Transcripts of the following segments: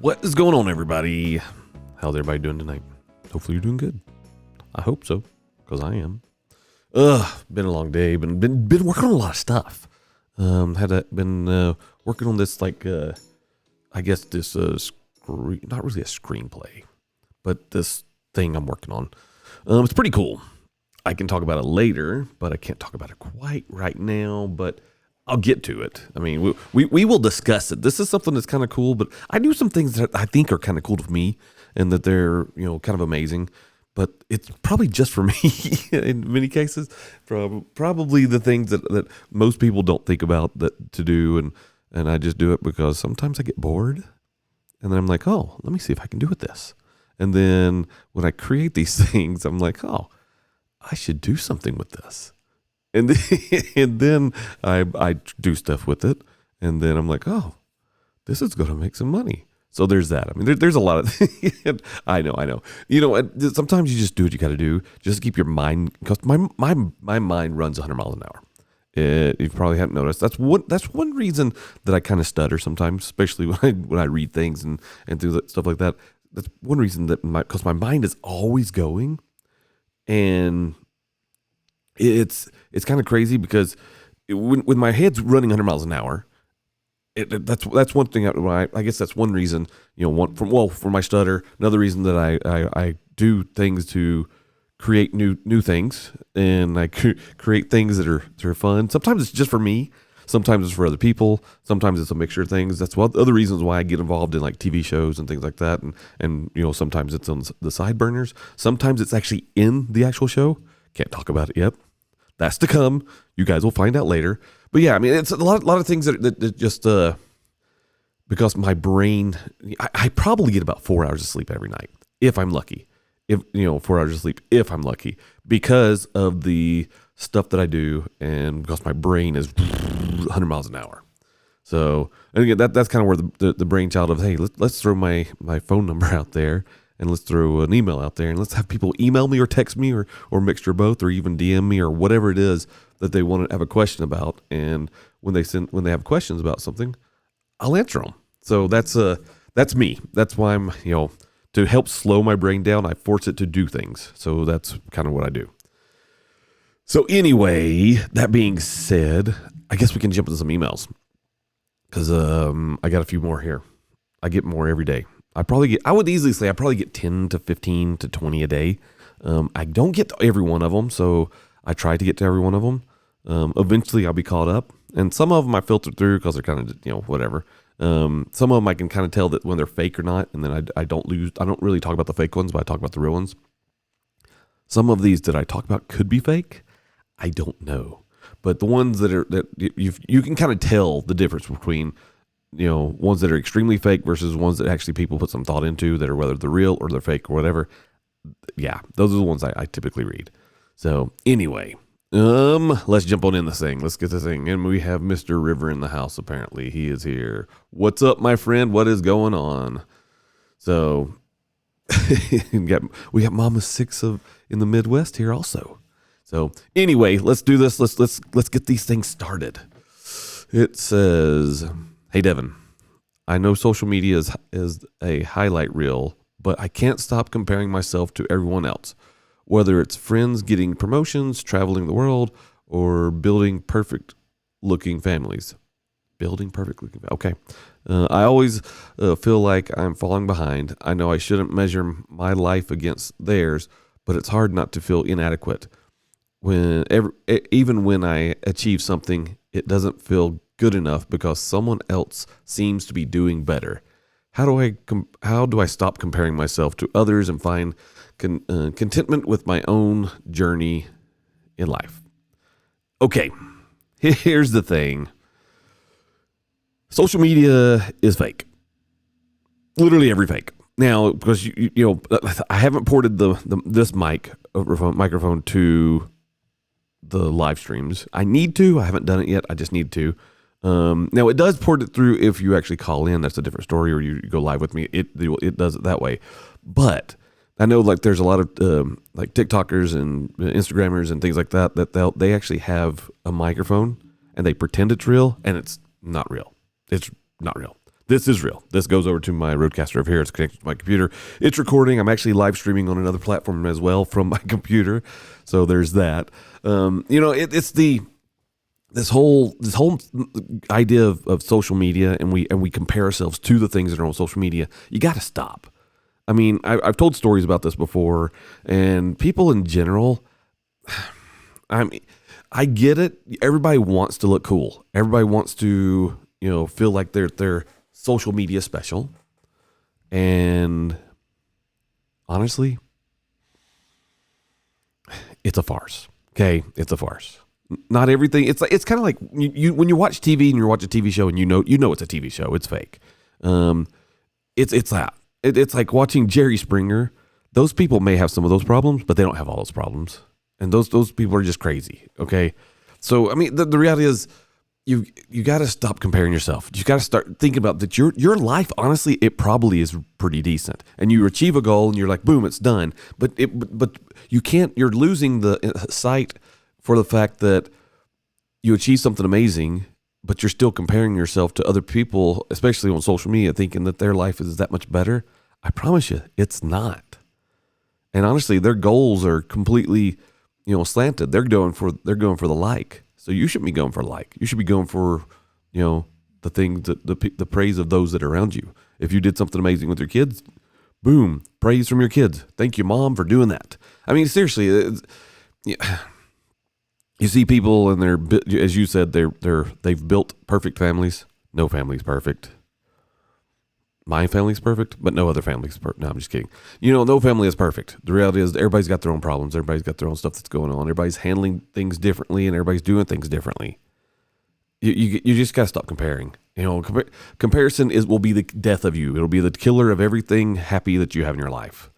What is going on, everybody? How's everybody doing tonight? Hopefully you're doing good. I hope so, because I am. Been a long day. Been working on a lot of stuff. Been working on this, not really a screenplay, but this thing I'm working on. It's pretty cool. I can talk about it later, but I can't talk about it quite right now, but I'll get to it. I mean, we will discuss it. This is something that's kind of cool, but I do some things that I think are kind of cool to me and that they're, kind of amazing, but it's probably just for me in many cases. Probably the things that most people don't think about to do, and I just do it because sometimes I get bored, and then I'm like, oh, let me see if I can do this. And then when I create these things, I'm like, oh, I should do something with this. And then I do stuff with it, and then I'm like, oh, this is going to make some money. So there's that. I mean, there's a lot of I know. Sometimes you just do what you got to do just to keep your mind, because my mind runs 100 miles an hour. You probably haven't noticed. That's one reason that I kind of stutter sometimes, especially when I read things and do stuff like that. That's one reason because my mind is always going, and it's kind of crazy because when my head's running 100 miles an hour, that's one thing. I guess that's one reason. For my stutter. Another reason that I do things to create new things, and I create things that are fun. Sometimes it's just for me. Sometimes it's for other people. Sometimes it's a mixture of things. That's one other reasons why I get involved in like TV shows and things like that. And sometimes it's on the side burners. Sometimes it's actually in the actual show. Can't talk about it yet. That's to come. You guys will find out later. But yeah, I mean, it's a lot of things that just because my brain, I probably get about 4 hours of sleep every night if I'm lucky. 4 hours of sleep if I'm lucky, because of the stuff that I do, and because my brain is 100 miles an hour. So, and again, that's kind of where the brainchild of, hey, let's throw my phone number out there, and let's throw an email out there, and let's have people email me or text me or mixture of both, or even DM me or whatever it is that they want to have a question about. And when they have questions about something, I'll answer them. So that's me. That's why I'm, to help slow my brain down, I force it to do things. So that's kind of what I do. So anyway, that being said, I guess we can jump into some emails, because I got a few more here. I get more every day. I would easily say I probably get 10 to 15 to 20 a day. I don't get to every one of them, so I try to get to every one of them. Eventually I'll be caught up, and some of them I filter through because they're kind of, whatever. Some of them I can kind of tell that when they're fake or not, and then I don't really talk about the fake ones, but I talk about the real ones. Some of these that I talk about could be fake. I don't know. But the ones that you can kind of tell the difference between, ones that are extremely fake versus ones that actually people put some thought into, that are whether they're real or they're fake or whatever. Yeah, those are the ones I typically read. So anyway, let's jump on in this thing. Let's get this thing. And we have Mr. River in the house, apparently. He is here. What's up, my friend? What is going on? So we got Mama 6 in the Midwest here also. So anyway, let's do this. Let's get these things started. It says, hey, Devin, I know social media is a highlight reel, but I can't stop comparing myself to everyone else, whether it's friends getting promotions, traveling the world, or building perfect-looking families. Okay. I always feel like I'm falling behind. I know I shouldn't measure my life against theirs, but it's hard not to feel inadequate. Even when I achieve something, it doesn't feel good enough because someone else seems to be doing better. How do I stop comparing myself to others and find contentment with my own journey in life? Okay, here's the thing. Social media is fake. Literally every fake. Now, because I haven't ported this microphone to the live streams. I need to. I haven't done it yet. I just need to. Now it does port it through if you actually call in. That's a different story, or you go live with me. It does it that way. But I know like there's a lot of like TikTokers and Instagrammers and things like that they actually have a microphone and they pretend it's real, and it's not real. It's not real. This is real. This goes over to my Rodecaster over here. It's connected to my computer. It's recording. I'm actually live streaming on another platform as well from my computer. So there's that. It's this whole idea of social media, and we compare ourselves to the things that are on social media. You got to stop. I mean, I've told stories about this before, and people in general, I get it. Everybody wants to look cool. Everybody wants to, feel like they're social media special. And honestly, it's a farce. Okay, it's a farce. Not everything. It's kind of like you when you watch TV and you watch a TV show and you know it's a TV show. It's fake. It's that. It's like watching Jerry Springer. Those people may have some of those problems, but they don't have all those problems. And those people are just crazy. Okay, so I mean the reality is you got to stop comparing yourself. You got to start thinking about that. Your life, honestly, it probably is pretty decent, and you achieve a goal and you're like, boom, it's done. But you can't. You're losing the sight for the fact that you achieve something amazing, but you're still comparing yourself to other people, especially on social media, thinking that their life is that much better. I promise you, it's not. And honestly, their goals are completely, slanted. They're going for the like. So you shouldn't be going for like. You should be going for, the things that the praise of those that are around you. If you did something amazing with your kids, boom, praise from your kids. Thank you, Mom, for doing that. I mean, seriously, you see people and they're, as you said, they've built perfect families. No family's perfect. My family's perfect, but no other family's perfect. No, I'm just kidding. No family is perfect. The reality is everybody's got their own problems. Everybody's got their own stuff that's going on. Everybody's handling things differently and everybody's doing things differently. You just got to stop comparing. Comparison will be the death of you. It'll be the killer of everything happy that you have in your life.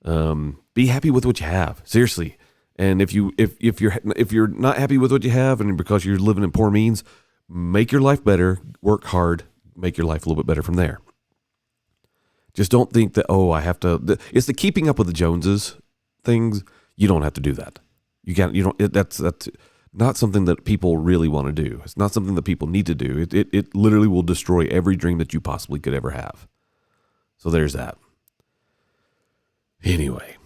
Be happy with what you have. Seriously. And if you're not happy with what you have and because you're living in poor means, make your life better, work hard, make your life a little bit better from there. Just don't think that, I have to. It's the keeping up with the Joneses things. You don't have to do that. That's not something that people really want to do. It's not something that people need to do. It literally will destroy every dream that you possibly could ever have. So there's that. Anyway,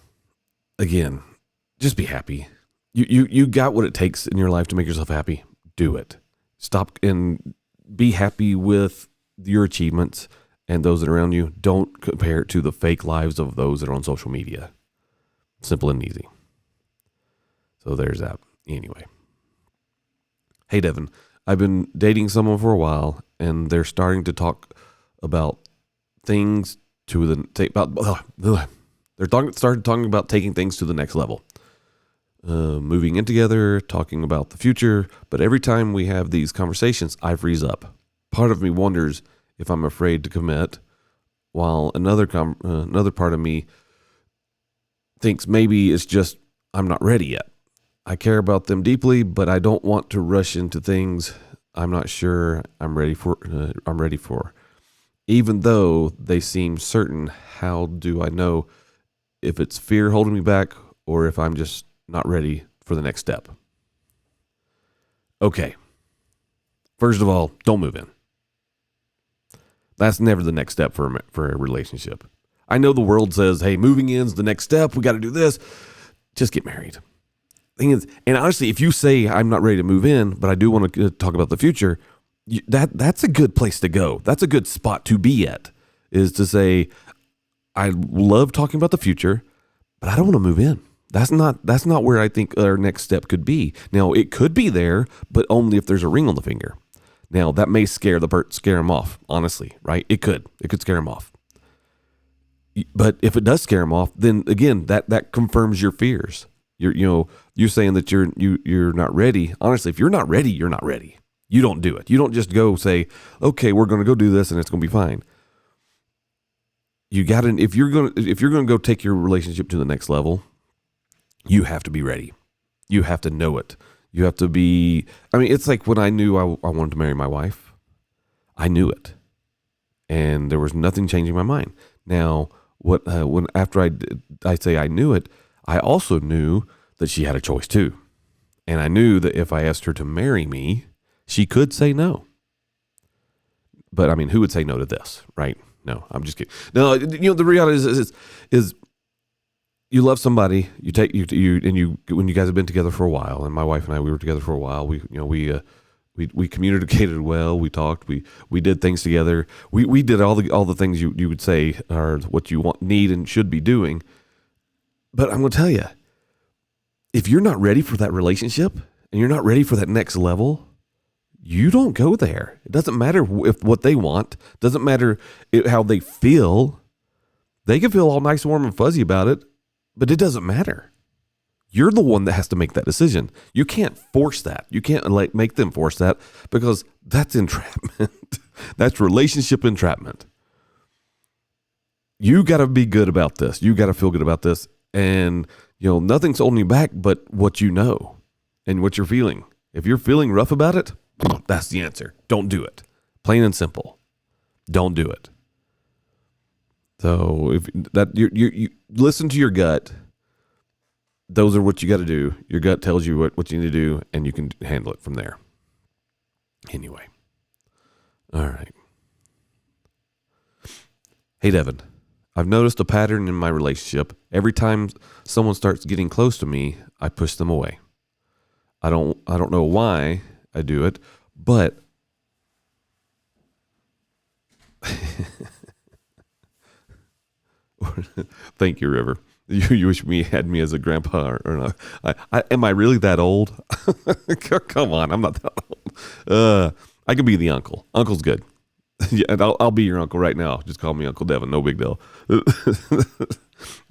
again, just be happy. You got what it takes in your life to make yourself happy. Do it. Stop and be happy with your achievements and those that are around you. Don't compare it to the fake lives of those that are on social media. Simple and easy. So there's that. Anyway. Hey, Devin, I've been dating someone for a while, and they're starting to talk about things started talking about taking things to the next level. Moving in together, talking about the future, but every time we have these conversations, I freeze up. Part of me wonders if I'm afraid to commit, while another part of me thinks maybe it's just I'm not ready yet. I care about them deeply, but I don't want to rush into things I'm not sure I'm ready for. Even though they seem certain, how do I know if it's fear holding me back or if I'm just not ready for the next step? Okay. First of all, don't move in. That's never the next step for a relationship. I know the world says, hey, moving in's the next step. We got to do this. Just get married. Thing is, and honestly, if you say I'm not ready to move in, but I do want to talk about the future, that's a good place to go. That's a good spot to be at, is to say, I love talking about the future, but I don't want to move in. That's not where I think our next step could be. Now, it could be there, but only if there's a ring on the finger. Now, that may scare him off, honestly, right? It could scare him off. But if it does scare him off, then again, that confirms your fears. You're saying that you're not ready. Honestly, if you're not ready, you're not ready. You don't do it. You don't just go say, okay, we're going to go do this and it's going to be fine. You got to, if you're going to go take your relationship to the next level, you have to be ready. You have to know it. You have to be, it's like when I knew I wanted to marry my wife, I knew it. And there was nothing changing my mind. Now, after I say I knew it, I also knew that she had a choice too. And I knew that if I asked her to marry me, she could say no. But I mean, who would say no to this, right? No, I'm just kidding. No, the reality is you love somebody, when you guys have been together for a while, and my wife and I, we were together for a while. We communicated well. We talked. We did things together. We did all the things you would say are what you need and should be doing. But I'm going to tell you, if you're not ready for that relationship and you're not ready for that next level, you don't go there. It doesn't matter if what they want. Doesn't matter how they feel. They can feel all nice, warm, and fuzzy about it, but it doesn't matter. You're the one that has to make that decision. You can't force that. You can't make them force that, because that's entrapment. That's relationship entrapment. You got to be good about this. You got to feel good about this. And, nothing's holding you back but what you know and what you're feeling. If you're feeling rough about it, that's the answer. Don't do it. Plain and simple. Don't do it. So if that you listen to your gut, those are what you got to do. Your gut tells you what you need to do, and you can handle it from there. Anyway. All right. Hey, Devin, I've noticed a pattern in my relationship. Every time someone starts getting close to me, I push them away. I don't know why I do it, but thank you, River. You wish had me as a grandpa or not. Am I really that old? Come on, I'm not that old. I can be the uncle. Uncle's good. Yeah, and I'll be your uncle right now. Just call me Uncle Devin. No big deal.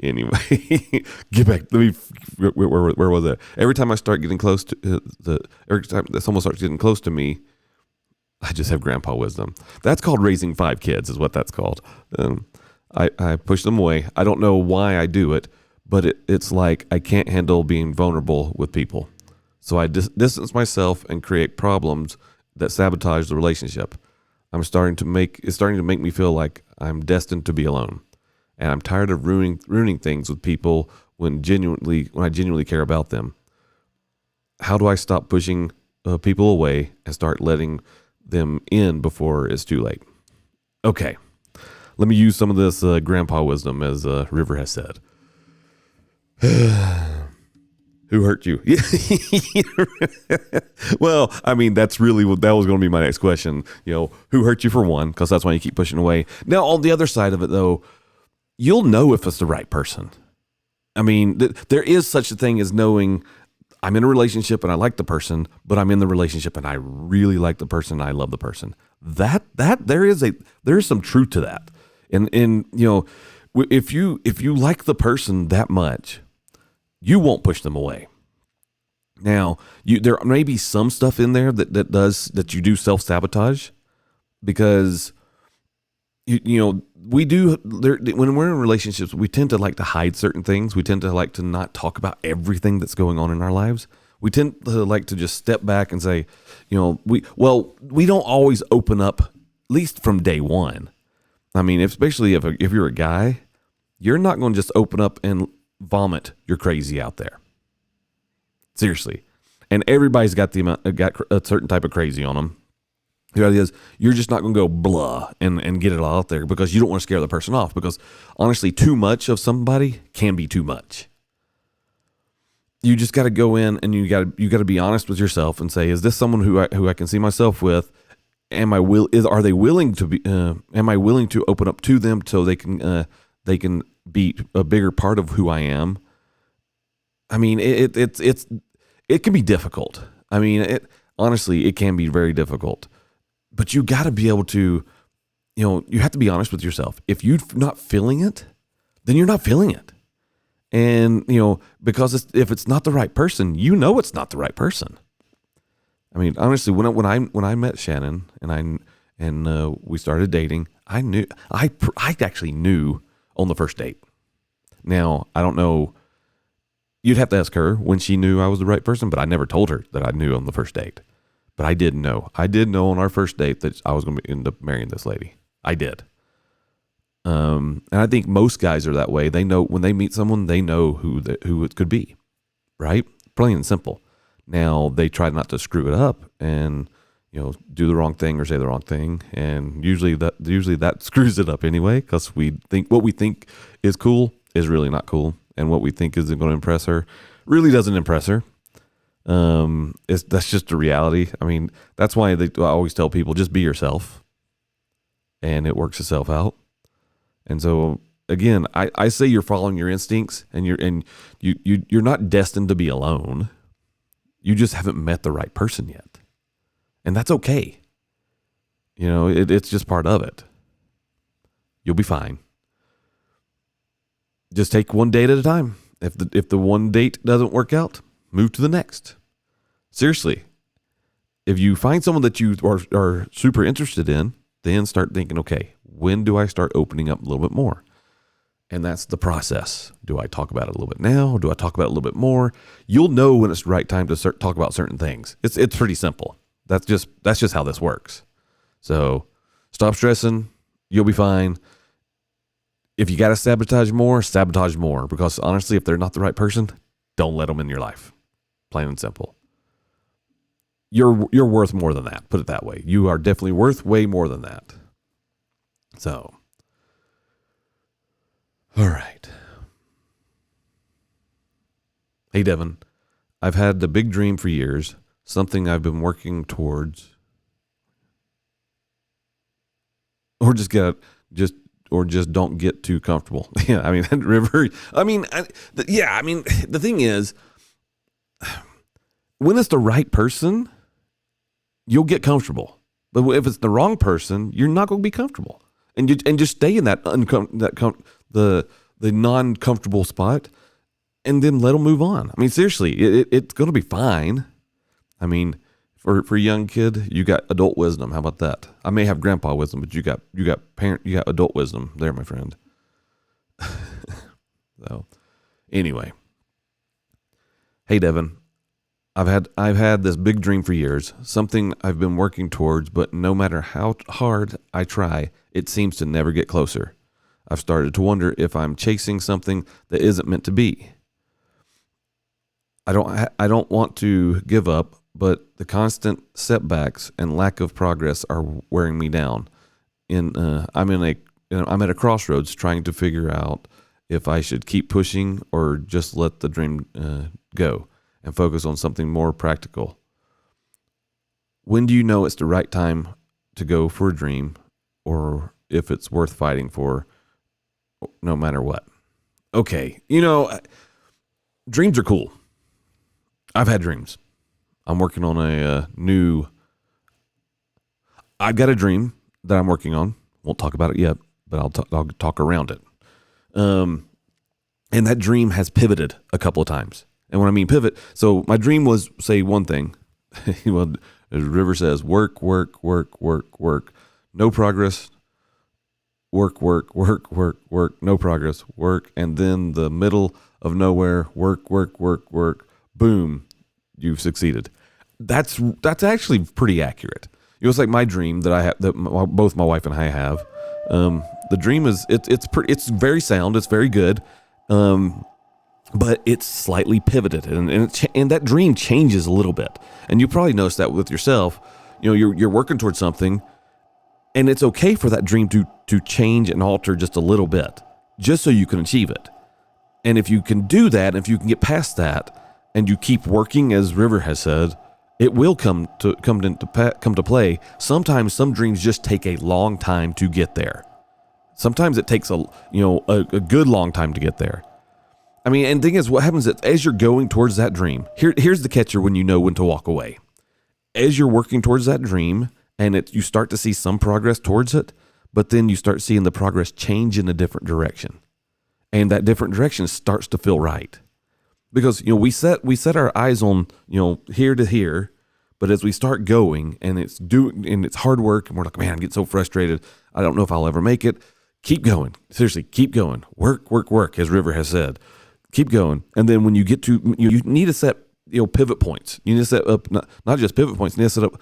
Anyway, get back. Where was that? Every time I start getting close to every time that someone starts getting close to me, I just have grandpa wisdom. That's called raising 5 kids, is what that's called. I push them away. I don't know why I do it, but it's like I can't handle being vulnerable with people. So I distance myself and create problems that sabotage the relationship. It's starting to make me feel like I'm destined to be alone. And I'm tired of ruining things with people when I genuinely care about them. How do I stop pushing people away and start letting them in before it's too late? Okay. Let me use some of this grandpa wisdom, as River has said. Who hurt you? Well, I mean, that was going to be my next question. Who hurt you, for one, because that's why you keep pushing away. Now, on the other side of it, though, you'll know if it's the right person. I mean, there is such a thing as knowing I'm in a relationship and I like the person, but I'm in the relationship and I really like the person. And I love the person. That there is some truth to that. And if you like the person that much, you won't push them away. Now, there may be some stuff in there that you do self-sabotage, because we do when we're in relationships, we tend to like to hide certain things. We tend to like to not talk about everything that's going on in our lives. We tend to like to just step back and say, we don't always open up, at least from day one. I mean, especially if you're a guy, you're not going to just open up and vomit your crazy out there. Seriously. And everybody's got a certain type of crazy on them. The reality is, you're just not going to go blah and get it all out there, because you don't want to scare the person off, because honestly, too much of somebody can be too much. You just got to go in and you got to be honest with yourself and say, is this someone who I can see myself with? Am I willing to open up to them so they can be a bigger part of who I am? I mean, it can be difficult. I mean, honestly, it can be very difficult. But you got to be able to, you have to be honest with yourself. If you're not feeling it, then you're not feeling it. And, because if it's not the right person, it's not the right person. I mean, honestly, when I met Shannon and we started dating, I actually knew on the first date. Now, I don't know. You'd have to ask her when she knew I was the right person, but I never told her that I knew on the first date. But I did know. I did know on our first date that I was going to end up marrying this lady. I did. And I think most guys are that way. They know when they meet someone, they know who it could be, right? Plain and simple. Now, they try not to screw it up and, do the wrong thing or say the wrong thing. And usually that screws it up anyway, because we think what we think is cool is really not cool. And what we think isn't going to impress her really doesn't impress her. That's just the reality. I mean, that's why I always tell people, just be yourself, and it works itself out. And so again, I say you're following your instincts, and you're not destined to be alone. You just haven't met the right person yet. And that's okay. It's just part of it. You'll be fine. Just take one date at a time. If the one date doesn't work out, move to the next. Seriously. If you find someone that you are super interested in, then start thinking, okay, when do I start opening up a little bit more? And that's the process. Do I talk about it a little bit now? Do I talk about it a little bit more? You'll know when it's the right time to talk about certain things. It's pretty simple. That's just how this works. So stop stressing. You'll be fine. If you got to sabotage more, because honestly, if they're not the right person, don't let them in your life. Plain and simple. You're worth more than that. Put it that way. You are definitely worth way more than that. So, all right. Hey, Devin, I've had the big dream for years, something I've been working towards, or just don't get too comfortable. Yeah, I mean, River. I mean, the thing is, when it's the right person, you'll get comfortable. But if it's the wrong person, you're not going to be comfortable, and just stay in that the non-comfortable spot, and then let them move on. I mean, seriously, it's going to be fine. I mean, for a young kid, you got adult wisdom. How about that? I may have grandpa wisdom, but you got adult wisdom there, my friend. So, anyway, hey Devin, I've had this big dream for years, something I've been working towards, but no matter how hard I try, it seems to never get closer. I've started to wonder if I'm chasing something that isn't meant to be. I don't want to give up, but the constant setbacks and lack of progress are wearing me down. I'm at a crossroads trying to figure out if I should keep pushing or just let the dream go and focus on something more practical. When do you know it's the right time to go for a dream, or if it's worth fighting for no matter what? Okay, dreams are cool. I've had dreams. I'm working on I've got a dream that I'm working on. Won't talk about it yet, but I'll talk around it. And that dream has pivoted a couple of times. And when I mean pivot, so my dream was, say, one thing. Well, as River says, work, no progress. Work, no progress. Work, and then the middle of nowhere, work. Boom, you've succeeded. That's actually pretty accurate. It's like my dream that I have, that both my wife and I have. The dream is it's very sound, it's very good, but it's slightly pivoted, and that dream changes a little bit. And you probably noticed that with yourself. You're working towards something, and it's okay for that dream to change and alter just a little bit, just so you can achieve it. And if you can do that, if you can get past that, and you keep working, as River has said, it will come to play. Sometimes some dreams just take a long time to get there. Sometimes it takes a good long time to get there. I mean, and the thing is, what happens is, as you're going towards that dream, here's the catcher when you know when to walk away. As you're working towards that dream, and you start to see some progress towards it, but then you start seeing the progress change in a different direction, and that different direction starts to feel right. Because we set our eyes on here to here, but as we start going and it's hard work, and we're like, man, I get so frustrated. I don't know if I'll ever make it. Keep going. Seriously, keep going. Work, as River has said. Keep going. And then when you get to, you need to set pivot points. You need to set up not just pivot points. You need to set up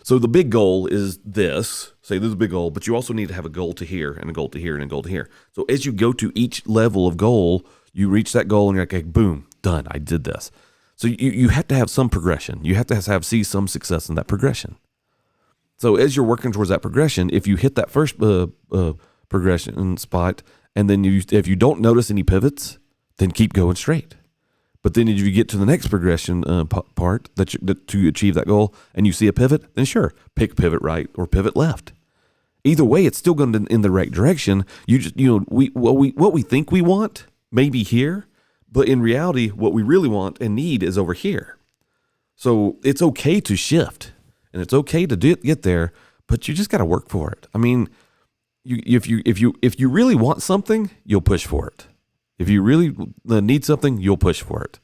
so the big goal is this. Say this is a big goal, but you also need to have a goal to here and a goal to here and a goal to here. So as you go to each level of goal, you reach that goal and you're like, okay, boom, done. I did this. So you have to have some progression. You have to see some success in that progression. So as you're working towards that progression, if you hit that first progression spot, and then if you don't notice any pivots, then keep going straight. But then if you get to the next progression part to achieve that goal, and you see a pivot, then sure, pick pivot right or pivot left. Either way, it's still going in the right direction. What we think we want may be here, but in reality, what we really want and need is over here. So it's okay to shift, and it's okay to get there, but you just got to work for it. I mean, if you really want something, you'll push for it. If you really need something, you'll push for it.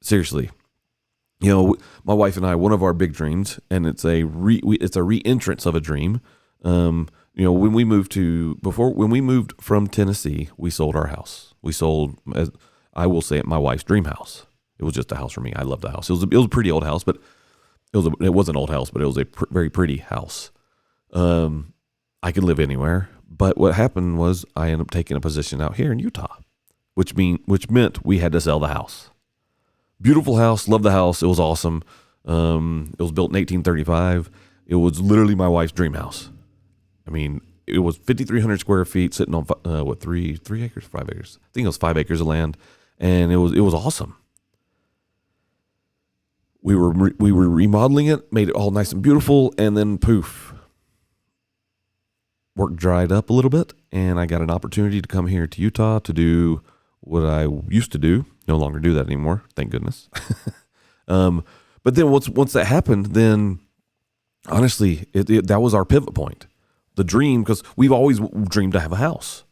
Seriously. My wife and I, one of our big dreams, and it's a re-entrance of a dream. When we moved from Tennessee, we sold our house. We sold, as I will say it, my wife's dream house. It was just a house for me. I loved the house. It was a pretty old house, but it was an old house, but it was a very pretty house. I could live anywhere. But what happened was I ended up taking a position out here in Utah, which meant we had to sell the house. Beautiful house, loved the house. It was awesome. It was built in 1835. It was literally my wife's dream house. I mean, it was 5,300 square feet, sitting on 3 acres, 5 acres. I think it was 5 acres of land, and it was awesome. We were remodeling it, made it all nice and beautiful, and then poof, work dried up a little bit, and I got an opportunity to come here to Utah to do what I used to do. No longer do that anymore, thank goodness. But then once that happened, then honestly, that was our pivot point. The dream, because we've always dreamed to have a house,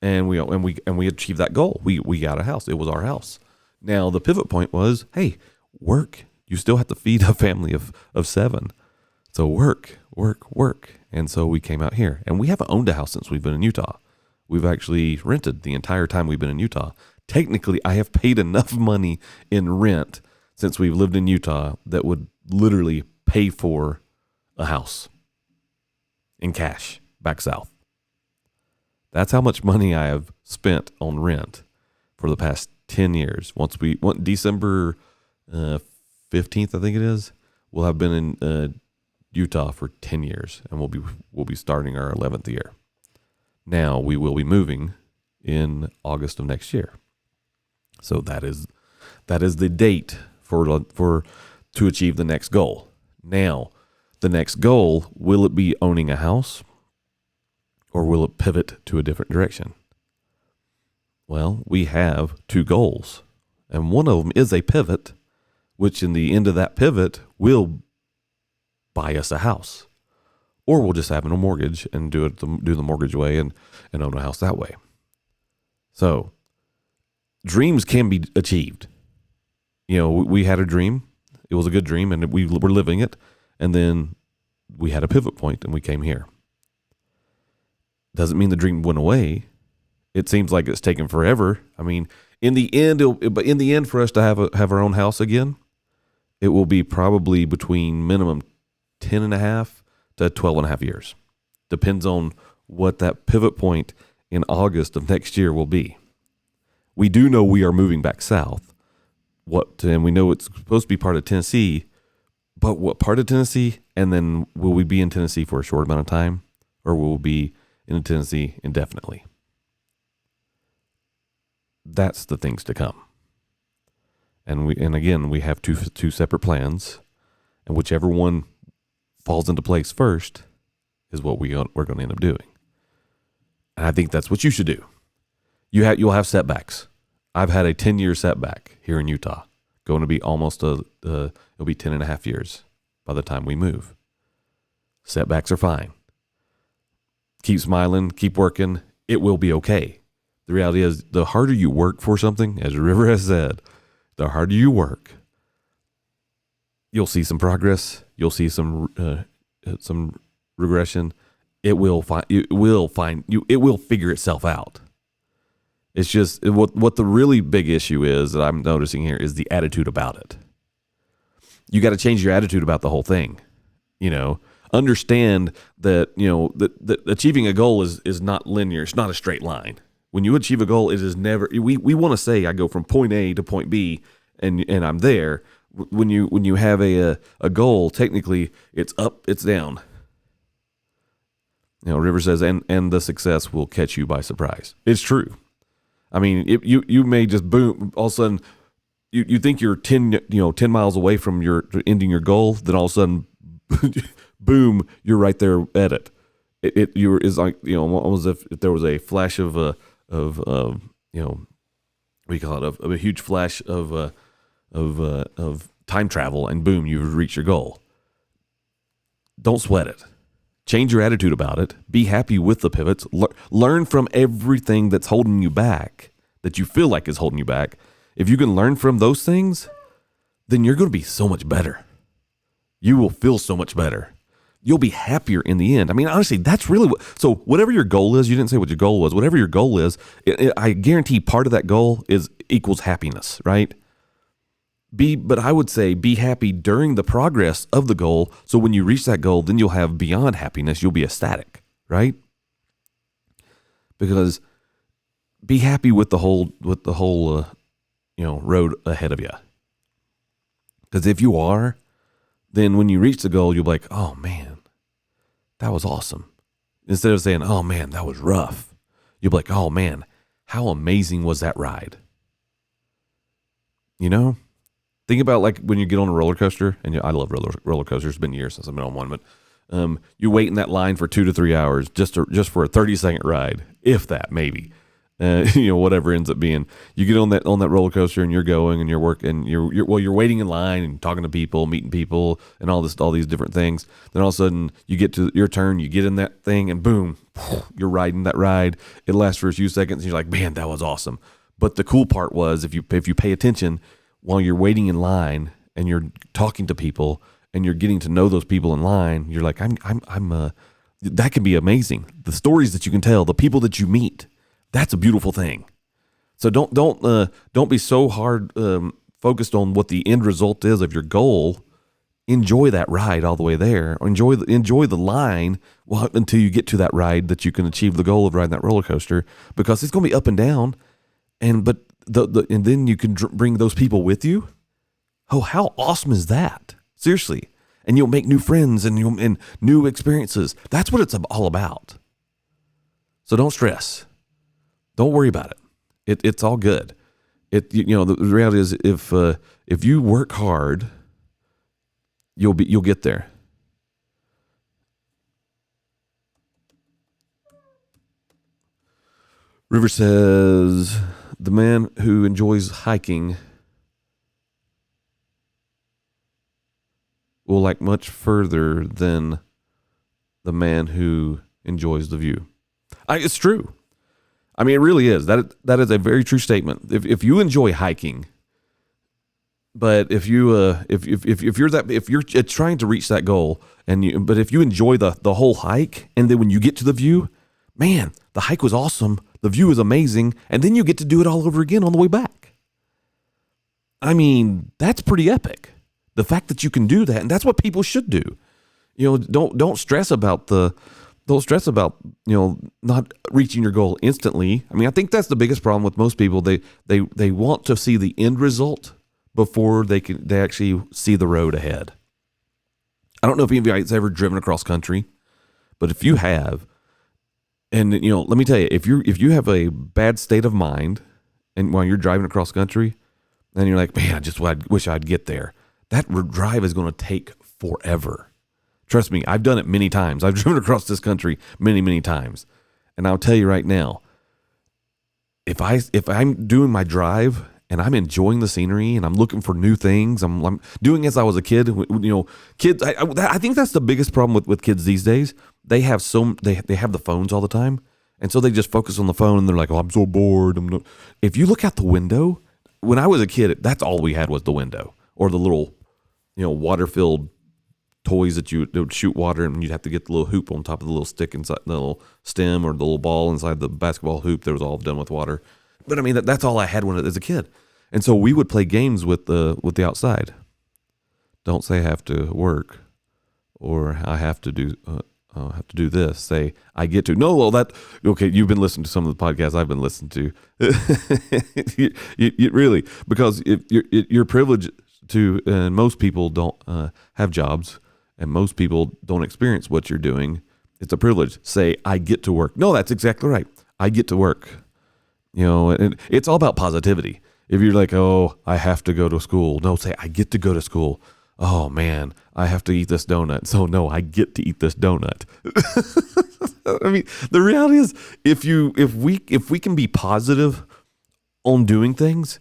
and we achieved that goal. We got a house. It was our house. Now the pivot point was, hey, work. You still have to feed a family of 7. So work. And so we came out here, and we haven't owned a house since we've been in Utah. We've actually rented the entire time we've been in Utah. Technically, I have paid enough money in rent since we've lived in Utah that would literally pay for a house in cash back south. That's how much money I have spent on rent for the past 10 years. Once December 15th, I think it is, we'll have been in Utah for 10 years, and we'll be starting our 11th year. Now we will be moving in August of next year. So that is the date to achieve the next goal. Now, the next goal, will it be owning a house, or will it pivot to a different direction? Well, we have 2 goals, and one of them is a pivot, which in the end of that pivot will buy us a house, or we'll just have a mortgage and do the mortgage way and own a house that way. So dreams can be achieved. We had a dream. It was a good dream, and we were living it. And then we had a pivot point, and we came here. Doesn't mean the dream went away. It seems like it's taken forever. I mean, in the end, for us to have our own house again, it will be probably between minimum 10.5 to 12.5 years. Depends on what that pivot point in August of next year will be. We do know we are moving back south. And we know it's supposed to be part of Tennessee, but what part of Tennessee? And then will we be in Tennessee for a short amount of time, or will we be in Tennessee indefinitely? That's the things to come. And again, we have two separate plans, and whichever one falls into place first is what we're going to end up doing. And I think that's what you should do. You'll have setbacks. I've had a 10-year setback here in Utah. Going to be almost it'll be 10.5 years by the time we move. Setbacks are fine. Keep smiling, keep working. It will be okay. The reality is, the harder you work for something, as River has said, the harder you work, you'll see some progress. You'll see some regression. It will figure itself out. It's just what the really big issue is that I'm noticing here is the attitude about it. You got to change your attitude about the whole thing. Understand that, that achieving a goal is not linear. It's not a straight line. When you achieve a goal, it is never, we want to say I go from point A to point B and I'm there. When you have a goal, technically it's up, it's down. River says, and the success will catch you by surprise. It's true. I mean, you may just boom, all of a sudden you think you're 10 miles away from your ending your goal, then all of a sudden boom, you're right there at it. It's like, almost as if there was a flash of what do you call it, of a huge flash of time travel, and boom, you've reached your goal. Don't sweat it. Change your attitude about it. Be happy with the pivots. Learn from everything that's holding you back, that you feel like is holding you back. If you can learn from those things, then you're going to be so much better. You will feel so much better. You'll be happier in the end. I mean, honestly, that's really so whatever your goal is, you didn't say what your goal was. Whatever your goal is, I guarantee part of that goal equals happiness, right? But I would say be happy during the progress of the goal. So when you reach that goal, then you'll have beyond happiness. You'll be ecstatic, right? Because be happy with the whole road ahead of you. Because if you are, then when you reach the goal, you'll be like, oh man, that was awesome. Instead of saying, oh man, that was rough, you'll be like, oh man, how amazing was that ride? Think about like when you get on a roller coaster, and I love roller coasters. It's been years since I've been on one, but you wait in that line for 2 to 3 hours just for a 30-second ride, if that, maybe. Whatever ends up being. You get on that roller coaster, and you're going, and you're working, you're waiting in line and talking to people, meeting people, and all these different things. Then all of a sudden you get to your turn, you get in that thing, and boom, you're riding that ride. It lasts for a few seconds, and you're like, man, that was awesome. But the cool part was, if you pay attention while you're waiting in line and you're talking to people and you're getting to know those people in line, you're like, that can be amazing. The stories that you can tell, the people that you meet, that's a beautiful thing. So don't be so hard focused on what the end result is of your goal. Enjoy that ride all the way there. Or enjoy the line until you get to that ride that you can achieve the goal of riding that roller coaster, because it's going to be up and down, and then you can bring those people with you. Oh, how awesome is that? Seriously. And you'll make new friends and new experiences. That's what it's all about. So don't stress. Don't worry about it. It's all good. The reality is, if you work hard, you'll get there. River says, the man who enjoys hiking will like much further than the man who enjoys the view. It's true. I mean, it really is. That is a very true statement. If you enjoy hiking, but if you're trying to reach that goal, but if you enjoy the whole hike, and then when you get to the view, man, the hike was awesome, the view is amazing, and then you get to do it all over again on the way back. I mean, that's pretty epic. The fact that you can do that, and that's what people should do. Don't stress about not reaching your goal instantly. I mean, I think that's the biggest problem with most people. They want to see the end result before they actually see the road ahead. I don't know if any of you guys ever driven across country, but if you have, and let me tell you, if you have a bad state of mind, and while you're driving across country, and you're like, man, I wish I'd get there, that drive is going to take forever. Trust me, I've done it many times. I've driven across this country many, many times. And I'll tell you right now, if I'm doing my drive and I'm enjoying the scenery and I'm looking for new things, I'm doing as I was a kid. Kids, I think that's the biggest problem with kids these days. They have they have the phones all the time, and so they just focus on the phone, and they're like, "Oh, I'm so bored." If you look out the window, when I was a kid, that's all we had was the window or the little, water-filled toys that would shoot water, and you'd have to get the little hoop on top of the little stick inside the little stem, or the little ball inside the basketball hoop that was all done with water. But I mean, that's all I had as a kid. And so we would play games with the outside. Don't say I have to work, or I have to do have to do this. Say, I get to. No, well, okay, you've been listening to some of the podcasts I've been listening to. you really, because if you're privileged to, and most people don't have jobs, and most people don't experience what you're doing. It's a privilege. Say, I get to work. No, that's exactly right. I get to work. And it's all about positivity. If you're like, oh, I have to go to school. No, say, I get to go to school. Oh man, I have to eat this donut. So no, I get to eat this donut. I mean, the reality is, if we can be positive on doing things,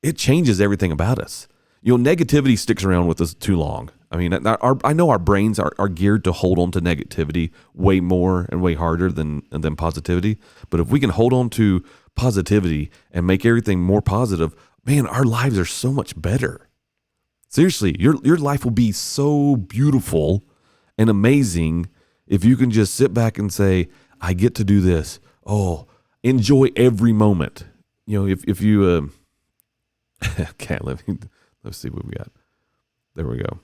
it changes everything about us. Negativity sticks around with us too long. I mean, I know our brains are geared to hold on to negativity way more and way harder than positivity. But if we can hold on to positivity and make everything more positive, man, our lives are so much better. Seriously, your life will be so beautiful and amazing if you can just sit back and say, I get to do this. Oh, enjoy every moment. If you can't let's see what we got. There we go.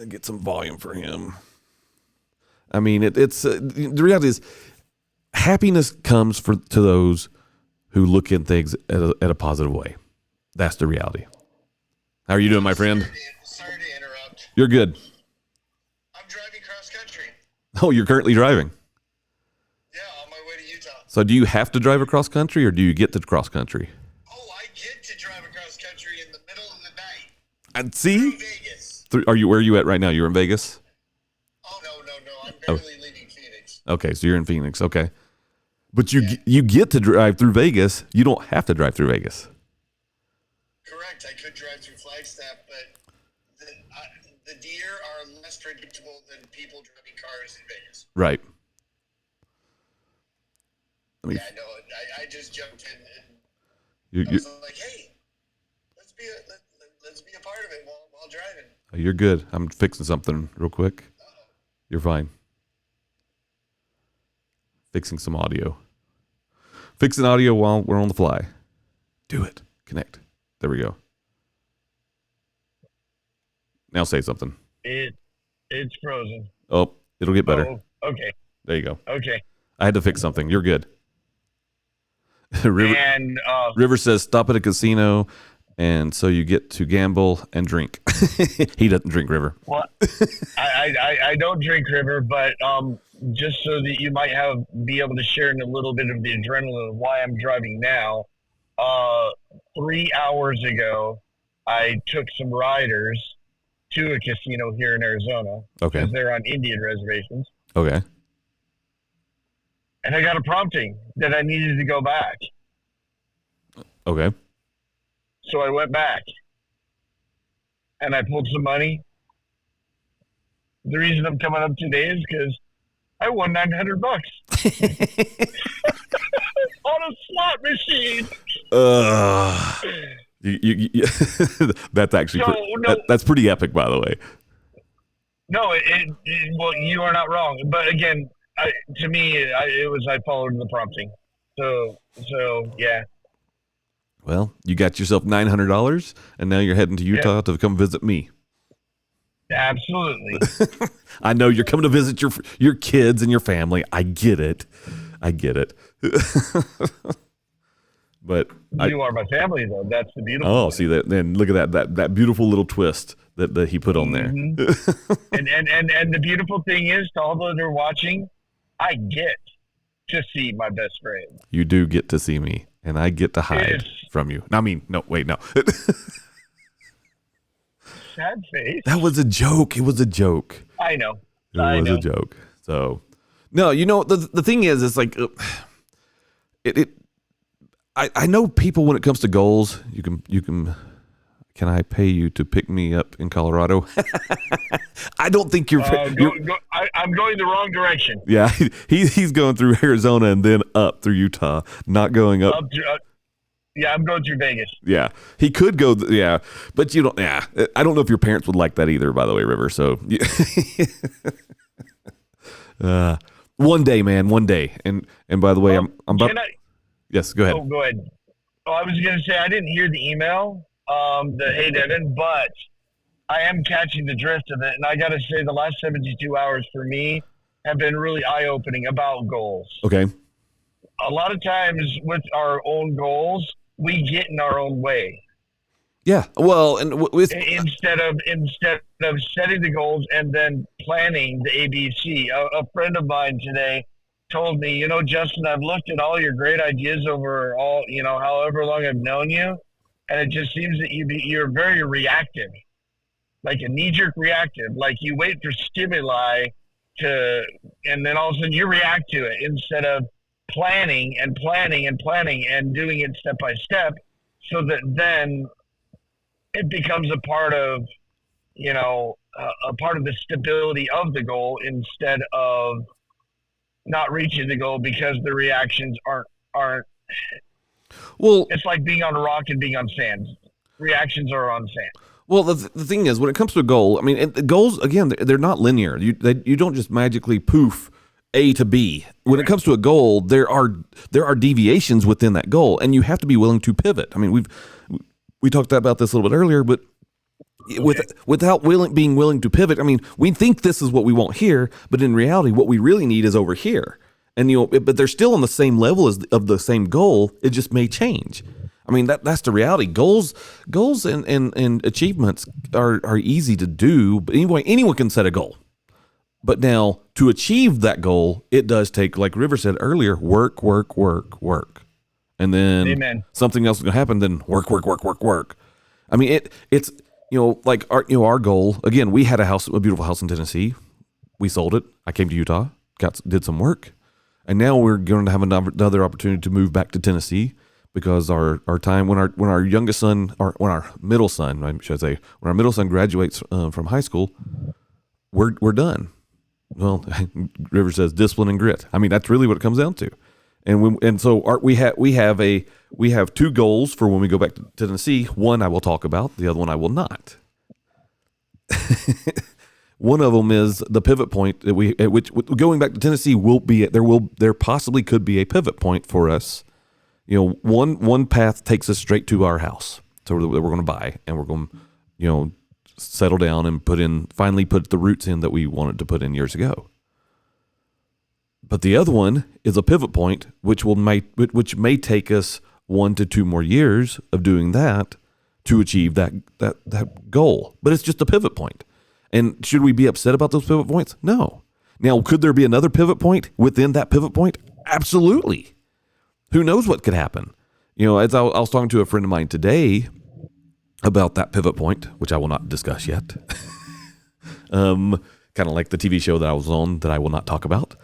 Get some volume for him. I mean, it's the reality is, happiness comes to those who look at things at a positive way. That's the reality. How are you doing, my friend? Sorry to interrupt. You're good. I'm driving cross country. Oh, you're currently driving? Yeah, on my way to Utah. So do you have to drive across country, or do you get to cross country? Oh, I get to drive across country in the middle of the night. And see? Through Vegas. Where are you at right now? You're in Vegas? Oh, no. I'm barely leaving Phoenix. Okay, so you're in Phoenix. Okay. But you get to drive through Vegas. You don't have to drive through Vegas. Correct. I could drive through Flagstaff, but the deer are less predictable than people driving cars in Vegas. Right. Yeah, I know. I just jumped in and I was like, hey, let's be a part of it while driving. You're good. I'm fixing something real quick. You're fine. Fixing some audio. Fixing audio while we're on the fly. Do it. Connect. There we go. Now say something. It's frozen. Oh, it'll get better. Oh, okay. There you go. Okay. I had to fix something. You're good. River says stop at a casino, and so you get to gamble and drink. He doesn't drink, River. Well, I don't drink, River, but just so that you might be able to share in a little bit of the adrenaline of why I'm driving now. 3 hours ago, I took some riders to a casino here in Arizona. Okay. Because they're on Indian reservations. Okay. And I got a prompting that I needed to go back. Okay. So I went back. And I pulled some money. The reason I'm coming up today is because I won $900 on a slot machine. That's actually that's pretty epic, by the way. No, well, you are not wrong. But again, to me, I followed the prompting. So yeah. Well, you got yourself $900, and now you're heading to Utah to come visit me. Absolutely. I know you're coming to visit your kids and your family. I get it. But you are my family, though. That's the beautiful. Oh, see that? Then look at that beautiful little twist that he put on there. Mm-hmm. and the beautiful thing is, to all those that are watching, I get to see my best friend. You do get to see me, and I get to hide from you. I mean, no, wait, no. Sad face. That was a joke. It was a joke. I know. It was a joke. So, no, the thing is, it's like I know people when it comes to goals. You can. Can I pay you to pick me up in Colorado? I don't think you're. I'm going the wrong direction. Yeah, he's going through Arizona and then up through Utah, not going up. Yeah, I'm going through Vegas. Yeah, he could go. Yeah, but you don't. Yeah, I don't know if your parents would like that either. By the way, River. So, one day, man, one day. And by the way, I'm about. Yes, go ahead. Oh, go ahead. Oh, I was going to say I didn't hear the email. The hey Devin, but am catching the drift of it. And I got to say, the last 72 hours for me have been really eye-opening about goals. Okay. A lot of times with our own goals, we get in our own way. Yeah. Well, and instead of setting the goals and then planning the ABC. A friend of mine today told me, you know, Justin, I've looked at all your great ideas over all, you know, however long I've known you, and it just seems that you're very reactive, like a knee-jerk reactive. Like you wait for stimuli and then all of a sudden you react to it instead of planning and doing it step by step, so that then it becomes a part of, you know, a part of the stability of the goal instead of not reaching the goal because the reactions aren't. Well, it's like being on a rock and being on sand. Reactions are on sand. Well, the thing is, when it comes to a goal, I mean, the goals, again, they're not linear. You don't just magically poof A to B. When it comes to a goal, there are deviations within that goal, and you have to be willing to pivot. I mean, we talked about this a little bit earlier, but without being willing to pivot, I mean, we think this is what we want here, but in reality, what we really need is over here. And but they're still on the same level of the same goal. It just may change. I mean, that's the reality. Goals and achievements are easy to do, but anyway, anyone can set a goal. But now to achieve that goal, it does take, like River said earlier, work. And then Amen. Something else is going to happen, then work. I mean, it's, like our goal, again, we had a beautiful house in Tennessee. We sold it. I came to Utah, did some work. And now we're going to have another opportunity to move back to Tennessee because our time, when our youngest son, or when our middle son, I should say, when our middle son graduates from high school, we're done. Well, River says discipline and grit. I mean, that's really what it comes down to. So we have two goals for when we go back to Tennessee. One I will talk about, the other one I will not. One of them is the pivot point that which going back to Tennessee there possibly could be a pivot point for us. One path takes us straight to our house, so that we're going to buy, and we're going to settle down and finally put the roots in that we wanted to put in years ago. But the other one is a pivot point, which may take us 1 to 2 more years of doing that to achieve that goal. But it's just a pivot point. And should we be upset about those pivot points? No. Now, could there be another pivot point within that pivot point? Absolutely. Who knows what could happen? As I was talking to a friend of mine today about that pivot point, which I will not discuss yet. Kind of like the TV show that I was on that I will not talk about.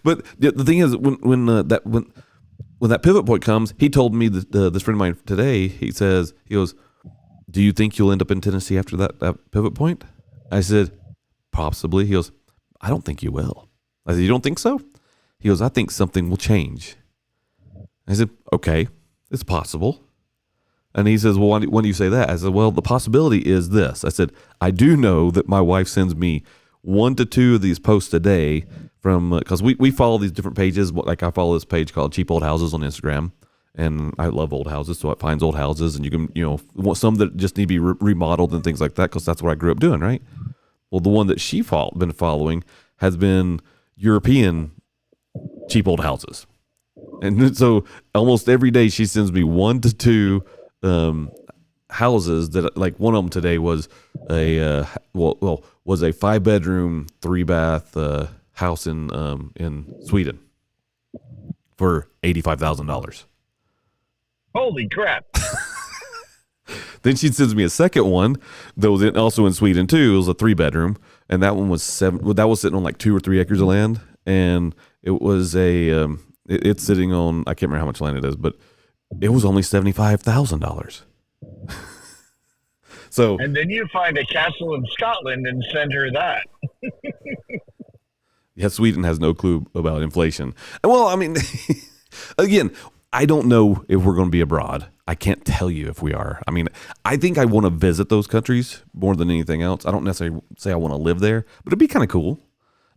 But the thing is, when that pivot point comes, he told me this friend of mine today. He goes, "Do you think you'll end up in Tennessee after that pivot point?" I said, "Possibly." He goes, "I don't think you will." I said, "You don't think so?" He goes, "I think something will change." I said, "Okay, it's possible." And he says, "Well, when do you say that?" I said, "Well, the possibility is this." I said, "I do know that my wife sends me 1 to 2 of these posts a day because we follow these different pages. Like I follow this page called Cheap Old Houses on Instagram, and I love old houses, so it finds old houses, and you can, some that just need to be remodeled and things like that, because that's what I grew up doing, right? Well, the one that she's been following has been European cheap old houses. And so almost every day she sends me 1 to 2 houses that, like, one of them today was a 5-bedroom 3-bath house in Sweden for $85,000. Holy crap. Then she sends me a second one that was also in Sweden too. It was a 3-bedroom, and that one was that was sitting on like 2 or 3 acres of land, and it was it's sitting on, I can't remember how much land it is, but it was only $75,000. So, and then you find a castle in Scotland and send her that. Yeah, Sweden has no clue about inflation. Well, I mean, again, I don't know if we're going to be abroad. I can't tell you if we are. I mean, I think I want to visit those countries more than anything else. I don't necessarily say I want to live there, but it'd be kind of cool.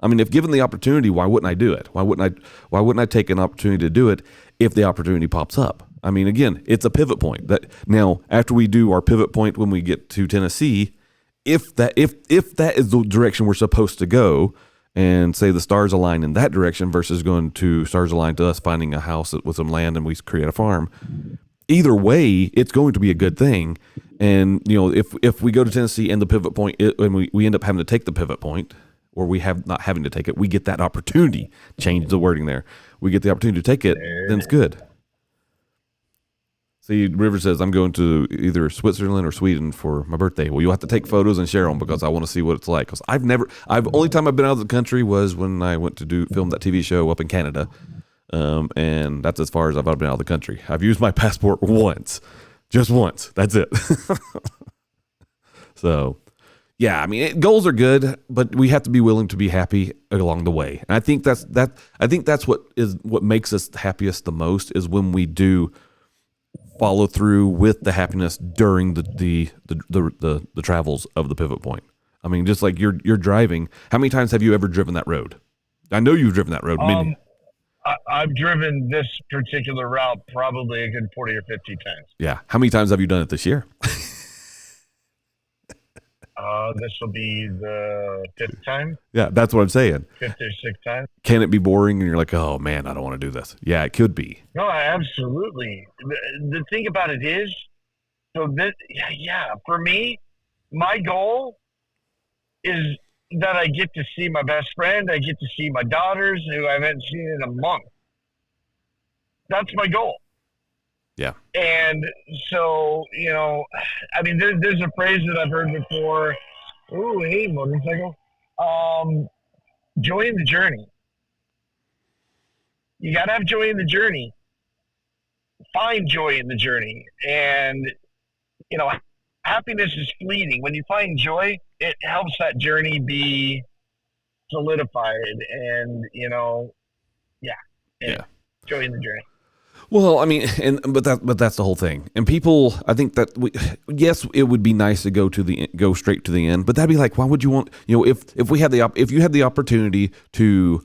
I mean, if given the opportunity, why wouldn't I do it? Why wouldn't I take an opportunity to do it if the opportunity pops up? I mean, again, it's a pivot point. That now, after we do our pivot point when we get to Tennessee, if that is the direction we're supposed to go, and say the stars align in that direction versus going to stars align to us finding a house with some land and we create a farm, either way, it's going to be a good thing. And if we go to Tennessee and the pivot point, and we end up having to take the pivot point, or we have not having to take it, we get that opportunity. Change the wording there. We get the opportunity to take it, then it's good. See, River says, I'm going to either Switzerland or Sweden for my birthday. Well, you'll have to take photos and share them because I want to see what it's like. Because only time I've been out of the country was when I went to film that TV show up in Canada. And that's as far as I've been out of the country. I've used my passport once, just once. That's it. So, yeah, I mean, goals are good, but we have to be willing to be happy along the way. And I think that's what makes us happiest the most is when we do follow through with the happiness during the travels of the pivot point. I mean, just like you're driving. How many times have you ever driven that road? I know you've driven that road many. I've driven this particular route probably a good 40 or 50 times. Yeah. How many times have you done it this year? This will be the 5th time. Yeah, that's what I'm saying. 5th or 6th time. Can it be boring and you're like, oh man, I don't want to do this? Yeah, it could be. No, absolutely. The thing about it is, for me, my goal is that I get to see my best friend. I get to see my daughters who I haven't seen in a month. That's my goal. Yeah. And so, I mean, there's a phrase that I've heard before. Ooh, hey, motorcycle. Joy in the journey. You got to have joy in the journey. Find joy in the journey. And, happiness is fleeting. When you find joy, it helps that journey be solidified and, joy in the journey. Well, I mean, but that's the whole thing. And people, I think that yes, it would be nice to go straight to the end, but that'd be like, why would you want, if you had the opportunity to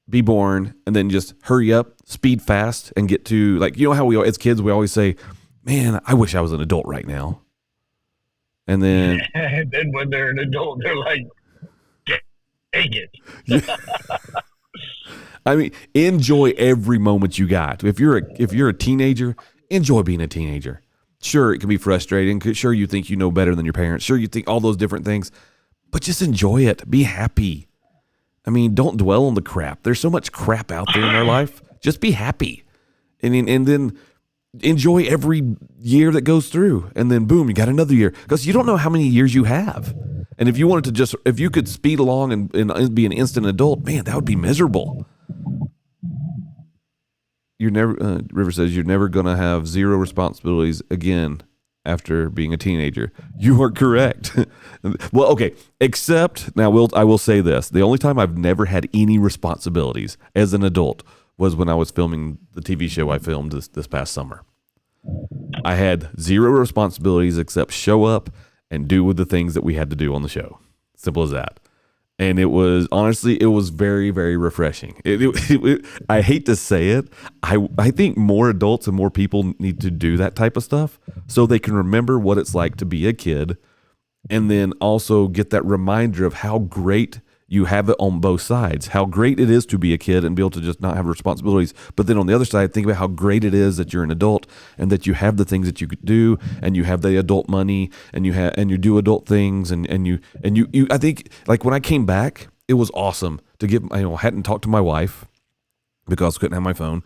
be born and then just hurry up, speed fast and get to, like, how we, as kids, we always say, man, I wish I was an adult right now. And then, and then when they're an adult, they're like, dang it. I mean, enjoy every moment you got. If you're a teenager, enjoy being a teenager. Sure, it can be frustrating. Sure, you think you know better than your parents. Sure, you think all those different things, but just enjoy it. Be happy. I mean, don't dwell on the crap. There's so much crap out there in our life. Just be happy, and then enjoy every year that goes through. And then boom, you got another year because you don't know how many years you have. And if you wanted to if you could speed along and be an instant adult, man, that would be miserable. River says you're never going to have zero responsibilities again after being a teenager. You are correct. Well, okay, except now I will say this. The only time I've never had any responsibilities as an adult was when I was filming the TV show I filmed this past summer. I had zero responsibilities except show up and do with the things that we had to do on the show. Simple as that. And it was, honestly, it was very, very refreshing. I hate to say it. I think more adults and more people need to do that type of stuff so they can remember what it's like to be a kid and then also get that reminder of how great you have it on both sides, how great it is to be a kid and be able to just not have responsibilities. But then on the other side, think about how great it is that you're an adult and that you have the things that you could do and you have the adult money and you do adult things and you I think, like, when I came back, it was awesome to get, I hadn't talked to my wife because I couldn't have my phone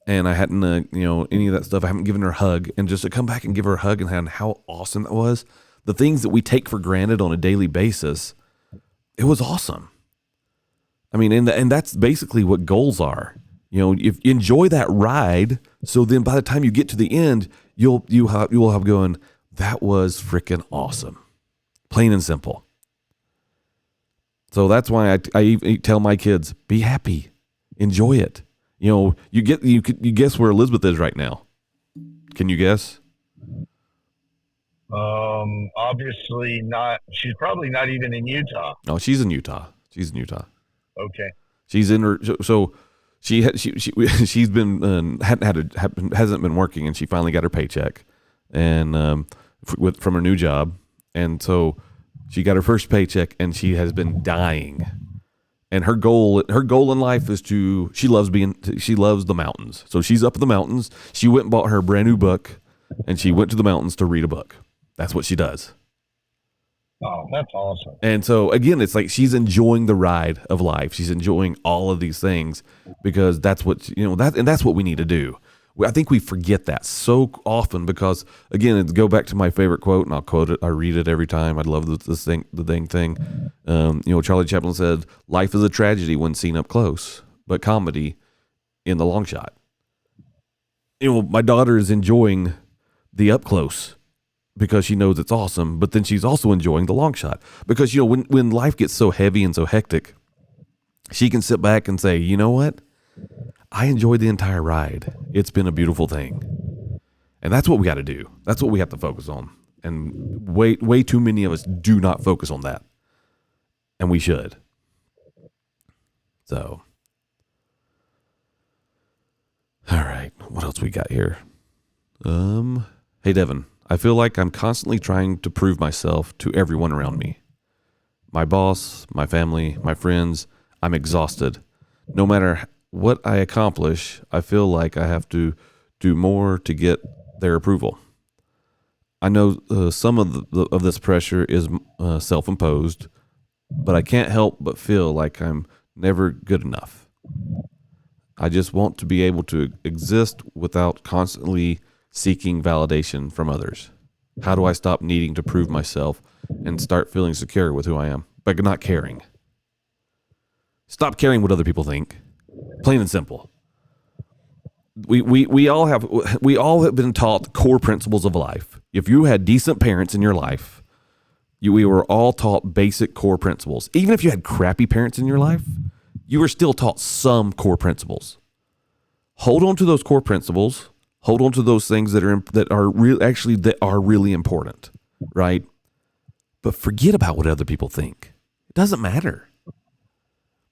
and I hadn't, any of that stuff. I haven't given her a hug, and just to come back and give her a hug and how awesome that was. The things that we take for granted on a daily basis, it was awesome. I mean, and that's basically what goals are. If you enjoy that ride, so then by the time you get to the end, you will have going, that was freaking awesome, plain and simple. So that's why I tell my kids, be happy, enjoy it. You guess where Elizabeth is right now? Can you guess? Obviously not. She's probably not even in Utah. No, she's in Utah. Okay. She's in her. So She's been hasn't been working, and she finally got her paycheck, and from her new job, and so she got her first paycheck, and she has been dying. And her goal in life is she loves the mountains. So she's up in the mountains. She went and bought her a brand new book, and she went to the mountains to read a book. That's what she does. Oh, that's awesome. And so again, it's like she's enjoying the ride of life. She's enjoying all of these things because that's what that's what we need to do. I think we forget that so often because again, go back to my favorite quote, and I'll quote it. I read it every time. I love the dang thing. Charlie Chaplin said, "Life is a tragedy when seen up close, but comedy in the long shot." My daughter is enjoying the up close because she knows it's awesome, but then she's also enjoying the long shot because when life gets so heavy and so hectic, she can sit back and say, you know what? I enjoyed the entire ride. It's been a beautiful thing. And that's what we got to do. That's what we have to focus on. And way too many of us do not focus on that. And we should. So. All right. What else we got here? Hey, Devin. I feel like I'm constantly trying to prove myself to everyone around me. My boss, my family, my friends. I'm exhausted. No matter what I accomplish, I feel like I have to do more to get their approval. I know some of this pressure is self-imposed, but I can't help but feel like I'm never good enough. I just want to be able to exist without constantly seeking validation from others. How do I stop needing to prove myself and start feeling secure with who I am, but not caring? Stop caring what other people think. Plain and simple. We all have been taught core principles of life. If you had decent parents in your life, we were all taught basic core principles. Even if you had crappy parents in your life, you were still taught some core principles. Hold on to those core principles. Hold on to those things that are really important, right? But forget about what other people think. It doesn't matter.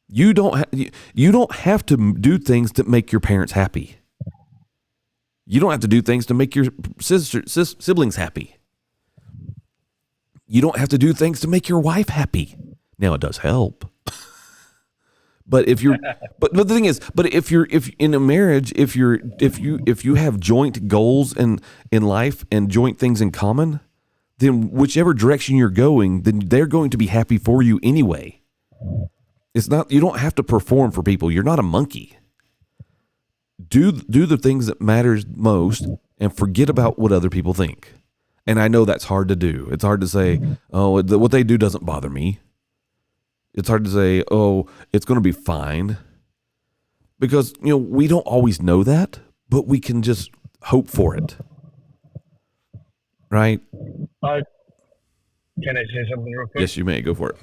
You don't have to do things to make your parents happy. You don't have to do things to make your siblings happy. You don't have to do things to make your wife happy. Now it does help. But if the thing is, if in a marriage, if you have joint goals in life and joint things in common, then whichever direction you're going, then they're going to be happy for you anyway. It's not, you don't have to perform for people. You're not a monkey. Do the things that matters most and forget about what other people think. And I know that's hard to do. It's hard to say, oh, what they do doesn't bother me. It's hard to say, oh, it's going to be fine. Because, we don't always know that, but we can just hope for it. Right? Can I say something real quick? Yes, you may. Go for it.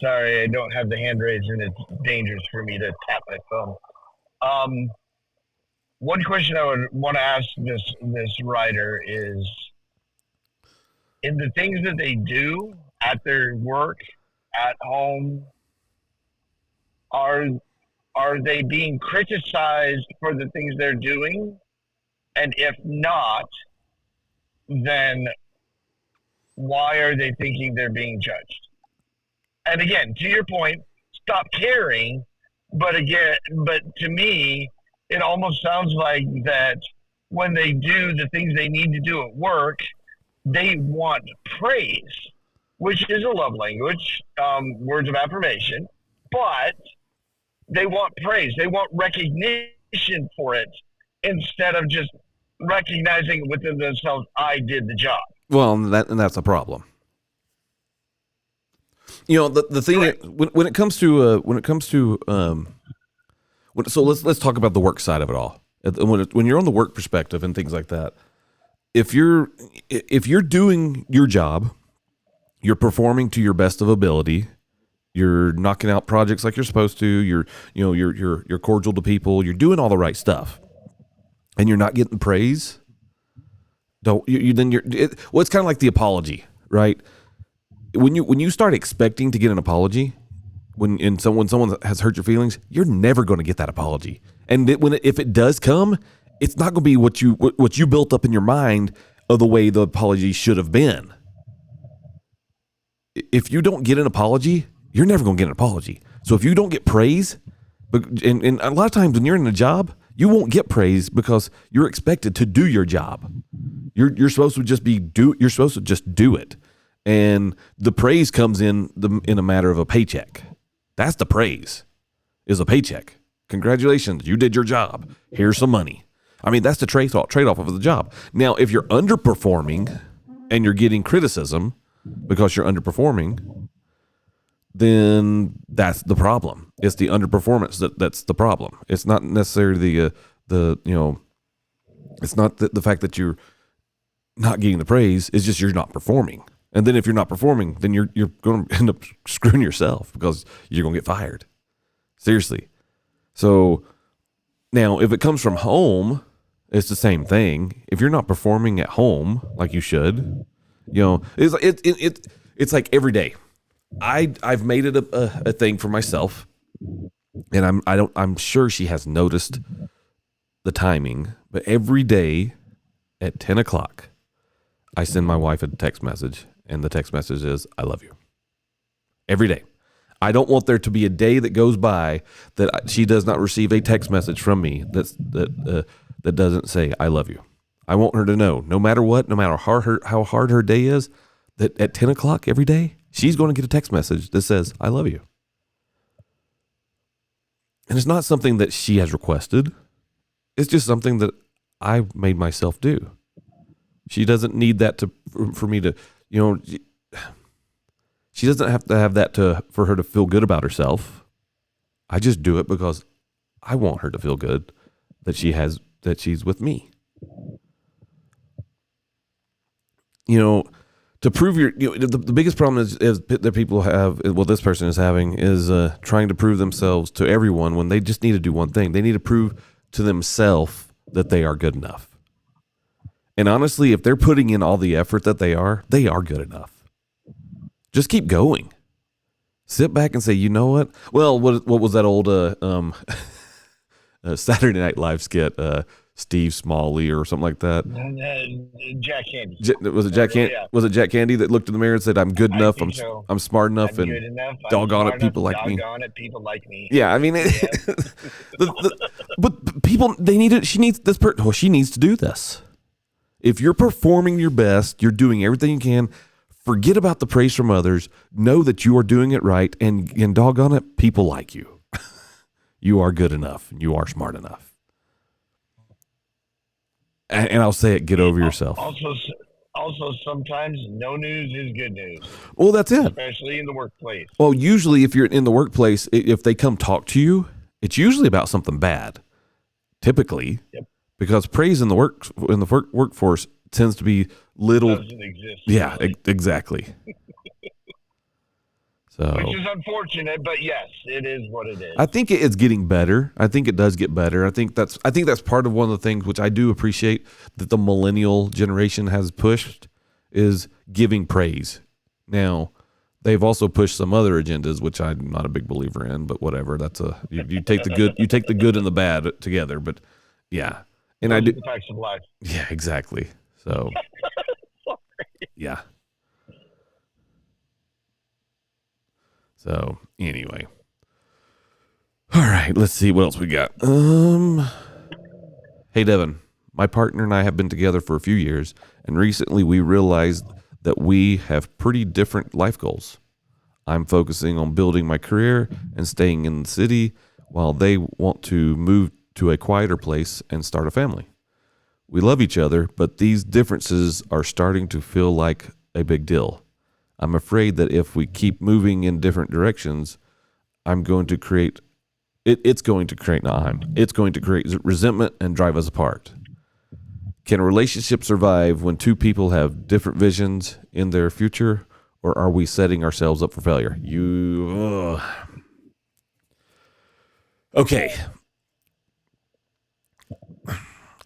Sorry, I don't have the hand raised, and it's dangerous for me to tap my phone. One question I would want to ask this writer is, in the things that they do at their work, at home, are they being criticized for the things they're doing? And if not, then why are they thinking they're being judged? And again, to your point, stop caring. But to me, it almost sounds like that when they do the things they need to do at work, they want praise, which is a love language, words of affirmation, but they want praise. They want recognition for it instead of just recognizing within themselves, I did the job. Well, and that's a problem. The thing is, when it comes to so let's talk about the work side of it all. When you're on the work perspective and things like that, if you're doing your job, you're performing to your best of ability, you're knocking out projects like you're supposed to, you're cordial to people, you're doing all the right stuff, and you're not getting praise. It's kind of like the apology, right? When you start expecting to get an apology, when someone has hurt your feelings, you're never going to get that apology. And if it does come, it's not going to be what you built up in your mind of the way the apology should have been. If you don't get an apology, you're never going to get an apology. So if you don't get praise, and a lot of times when you're in a job, you won't get praise because you're expected to do your job. You're supposed to just you're supposed to just do it. And the praise comes in a matter of a paycheck. That's the praise, is a paycheck. Congratulations, you did your job. Here's some money. I mean, that's the trade-off of the job. Now, if you're underperforming and you're getting criticism because you're underperforming, then that's the problem. It's the underperformance that's the problem. It's not necessarily it's not the fact that you're not getting the praise. It's just you're not performing. And then if you're not performing, then you're going to end up screwing yourself because you're going to get fired. Seriously. So now if it comes from home, it's the same thing. If you're not performing at home like you should, it's like every day. I've made it a thing for myself, and I'm sure she has noticed the timing, but every day at 10 o'clock, I send my wife a text message, and the text message is, I love you. Every day. I don't want there to be a day that goes by that she does not receive a text message from me that doesn't say, I love you. I want her to know, no matter what, no matter how hard her day is, that at 10 o'clock every day, she's going to get a text message that says, I love you. And it's not something that she has requested. It's just something that I made myself do. She doesn't need that for me to, she doesn't have to have that for her to feel good about herself. I just do it because I want her to feel good that she's with me. To prove the biggest problem is that people have, this person is having, is trying to prove themselves to everyone when they just need to do one thing. They need to prove to themselves that they are good enough. And honestly, if they're putting in all the effort that they are good enough. Just keep going. Sit back and say, you know what? Well, what was that old Saturday Night Live skit? Steve Smalley or something like that. Jack Candy. Was it Jack Candy? Yeah. Was it Jack Candy that looked in the mirror and said, "I'm good enough. I'm smart enough, I'm and good enough. doggone it, people like me." Doggone it, people like me. Yeah, I mean, but people, they need it. She needs this. She needs to do this. If you're performing your best, you're doing everything you can. Forget about the praise from others. Know that you are doing it right, and doggone it, people like you. You are good enough. You are smart enough. And I'll say it, get over yourself. Also, sometimes no news is good news. Well, that's it. Especially in the workplace. Well, usually if you're in the workplace, if they come talk to you, it's usually about something bad. Typically. Yep. Because praise in the workforce tends to be little. Doesn't exist. Yeah, really. Exactly. So, which is unfortunate, but yes, it is what it is. I think it's getting better. I think it does get better. I think that's part of one of the things which I do appreciate that the millennial generation has pushed is giving praise. Now, they've also pushed some other agendas, which I'm not a big believer in, but whatever. That's you take the good and the bad together. But yeah, and I do the facts of life. Yeah, exactly. So yeah. So anyway, all right, let's see what else we got. Hey Devin, my partner and I have been together for a few years, and recently we realized that we have pretty different life goals. I'm focusing on building my career and staying in the city, while they want to move to a quieter place and start a family. We love each other, but these differences are starting to feel like a big deal. I'm afraid that if we keep moving in different directions, it's going to create resentment and drive us apart. Can a relationship survive when two people have different visions in their future, or are we setting ourselves up for failure? Okay.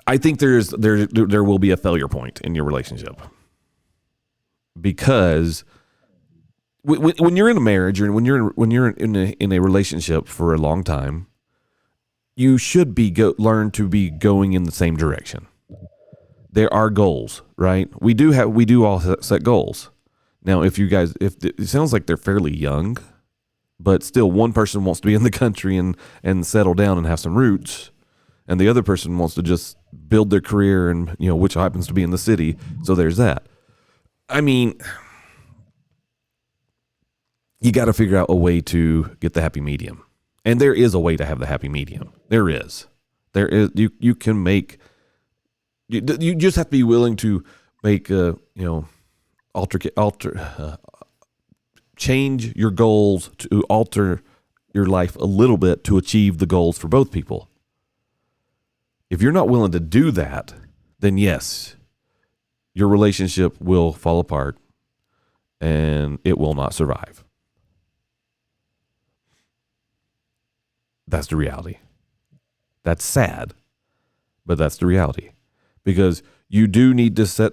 I think there will be a failure point in your relationship, because when you're in a marriage or when you're in a relationship for a long time, you should learn to be going in the same direction. There are goals, right? We do all set goals. Now, if it sounds like they're fairly young, but still one person wants to be in the country and settle down and have some roots, and the other person wants to just build their career and, which happens to be in the city. So there's that. I mean, you got to figure out a way to get the happy medium. And there is a way to have the happy medium. There is. You can make, you just have to be willing to make, change your goals to alter your life a little bit to achieve the goals for both people. If you're not willing to do that, then yes, your relationship will fall apart and it will not survive. That's the reality. That's sad, but that's the reality. Because you do need to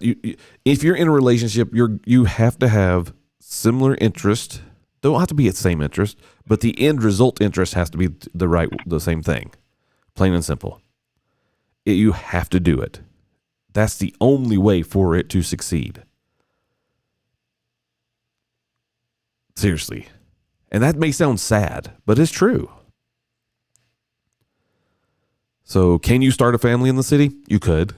if you're in a relationship, you have to have similar interest. Don't have to be the same interest, but the end result interest has to be the same thing. Plain and simple. You have to do it. That's the only way for it to succeed. Seriously. And that may sound sad, but it's true. So can you start a family in the city? You could.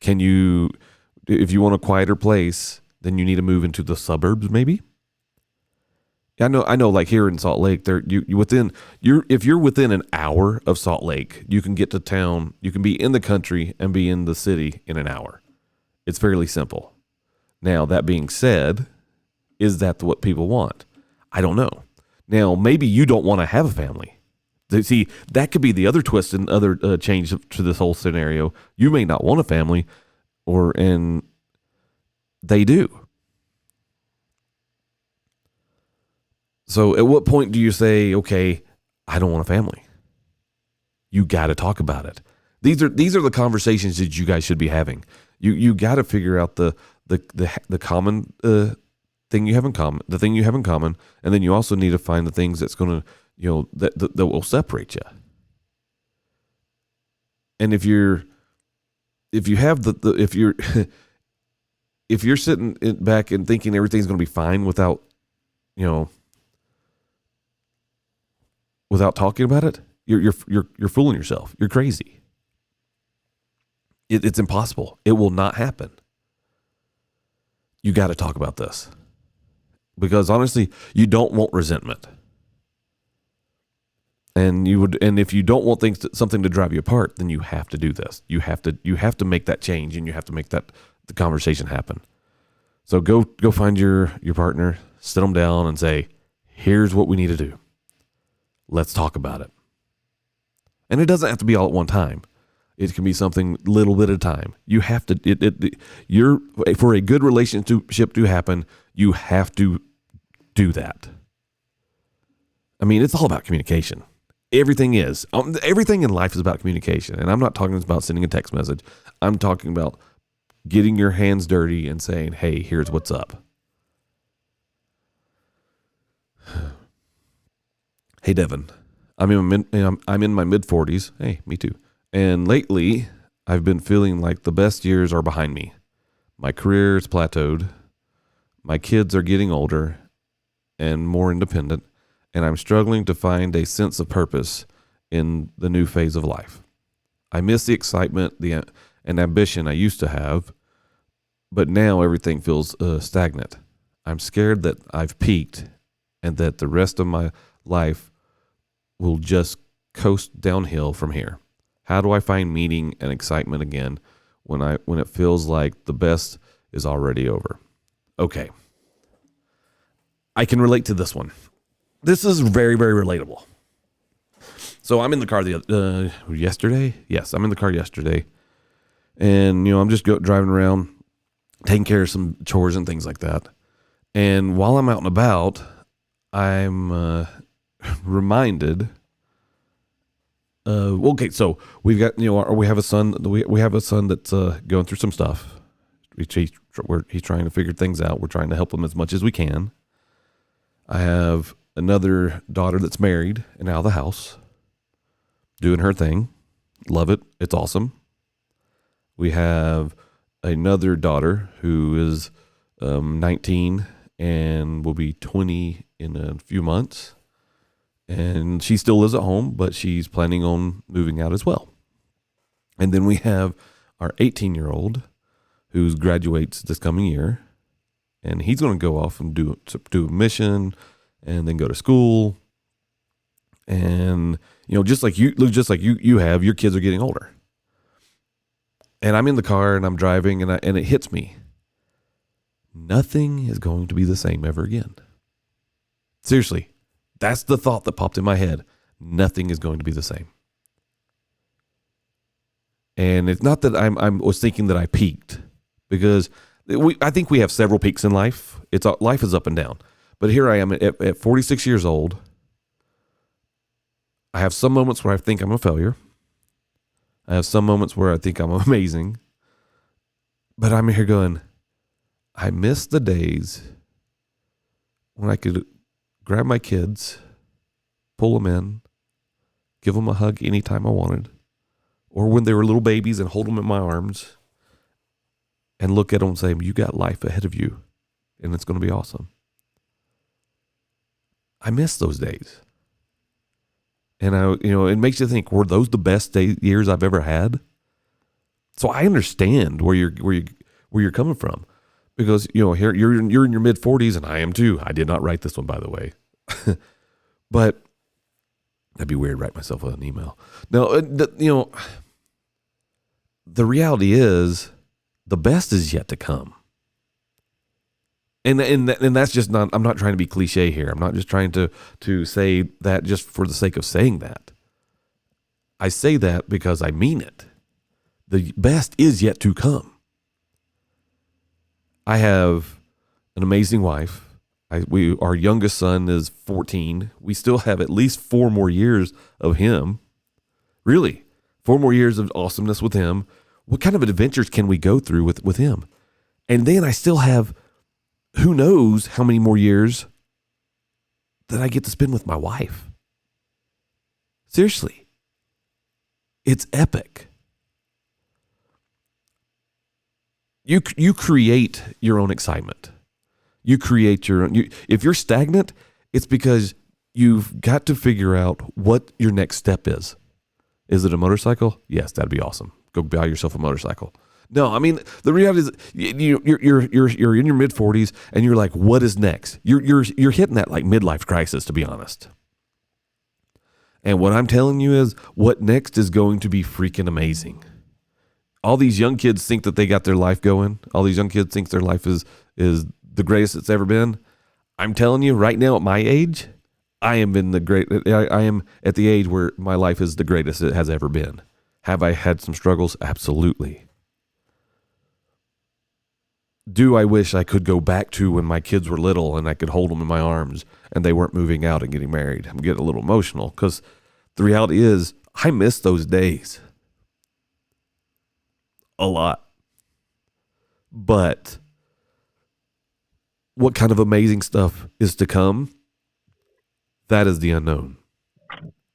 If you want a quieter place, then you need to move into the suburbs maybe? I know. Like here in Salt Lake, if you're within an hour of Salt Lake, you can get to town. You can be in the country and be in the city in an hour. It's fairly simple. Now, that being said, is that what people want? I don't know. Now, maybe you don't want to have a family. See, that could be the other twist and other change to this whole scenario. You may not want a family, and they do. So at what point do you say, okay, I don't want a family? You got to talk about it. These are the conversations that you guys should be having. You got to figure out the common thing you have in common, the thing you have in common, and then you also need to find the things that's going to, that will separate you. And if you're sitting back and thinking everything's going to be fine without talking about it, you're fooling yourself. You're crazy. It's impossible. It will not happen. You got to talk about this, because honestly, you don't want resentment, and if you don't want something to drive you apart, then you have to do this. You have to make that change, and you have to make the conversation happen. So go find your partner, sit them down, and say, "Here's what we need to do. Let's talk about it." And it doesn't have to be all at one time. It can be something little bit at a time. You have to, for a good relationship to happen, you have to do that. I mean, it's all about communication. Everything is. Everything in life is about communication. And I'm not talking about sending a text message. I'm talking about getting your hands dirty and saying, hey, here's what's up. Hey, Devin, I'm in my mid-40s. Hey, me too. And lately, I've been feeling like the best years are behind me. My career is plateaued. My kids are getting older and more independent, and I'm struggling to find a sense of purpose in the new phase of life. I miss the excitement and ambition I used to have, but now everything feels stagnant. I'm scared that I've peaked and that the rest of my life will just coast downhill from here. How do I find meaning and excitement again when it feels like the best is already over? Okay. I can relate to this one. This is very, very relatable. So I'm in the car yesterday. Yes, I'm in the car yesterday. And, I'm just driving around, taking care of some chores and things like that. And while I'm out and about, I'm reminded. Okay, so we've got we have a son. We have a son that's going through some stuff. He's trying to figure things out. We're trying to help him as much as we can. I have another daughter that's married and out of the house, doing her thing. Love it. It's awesome. We have another daughter who is 19 and will be 20 in a few months. And she still lives at home, but she's planning on moving out as well. And then we have our 18-year-old who graduates this coming year. And he's going to go off and do a mission and then go to school. And, just like you have, your kids are getting older. And I'm in the car and I'm driving and it hits me. Nothing is going to be the same ever again. Seriously, that's the thought that popped in my head. Nothing is going to be the same. And it's not that I was thinking that I peaked, because I think we have several peaks in life. Life is up and down. But here I am at 46 years old. I have some moments where I think I'm a failure. I have some moments where I think I'm amazing. But I'm here going, I miss the days when I could grab my kids, pull them in, give them a hug anytime I wanted, or when they were little babies and hold them in my arms and look at them and say, you got life ahead of you and it's going to be awesome. I miss those days. And it makes you think, were those the best years I've ever had? So I understand where you're coming from, because here you're in your mid 40s and I am too. I did not write this one, by the way, but that'd be weird. Write myself an email. No, the reality is the best is yet to come. And that's just not, I'm not trying to be cliche here. I'm not just trying to say that just for the sake of saying that. I say that because I mean it. The best is yet to come. I have an amazing wife. Our youngest son is 14. We still have at least 4 more years of him. Really, 4 more years of awesomeness with him. What kind of adventures can we go through with him? And then I still have, who knows how many more years that I get to spend with my wife. Seriously. It's epic. You create your own excitement. You create your own. If you're stagnant, it's because you've got to figure out what your next step is. Is it a motorcycle? Yes, that'd be awesome. Go buy yourself a motorcycle. No, I mean, the reality is you're in your mid 40s and you're like, what is next? You're hitting that like midlife crisis, to be honest. And what I'm telling you is, what next is going to be freaking amazing. All these young kids think that they got their life going. All these young kids think their life is the greatest it's ever been. I'm telling you right now, at my age, I am at the age where my life is the greatest it has ever been. Have I had some struggles? Absolutely. Do I wish I could go back to when my kids were little and I could hold them in my arms and they weren't moving out and getting married? I'm getting a little emotional because the reality is I miss those days a lot. But what kind of amazing stuff is to come? That is the unknown.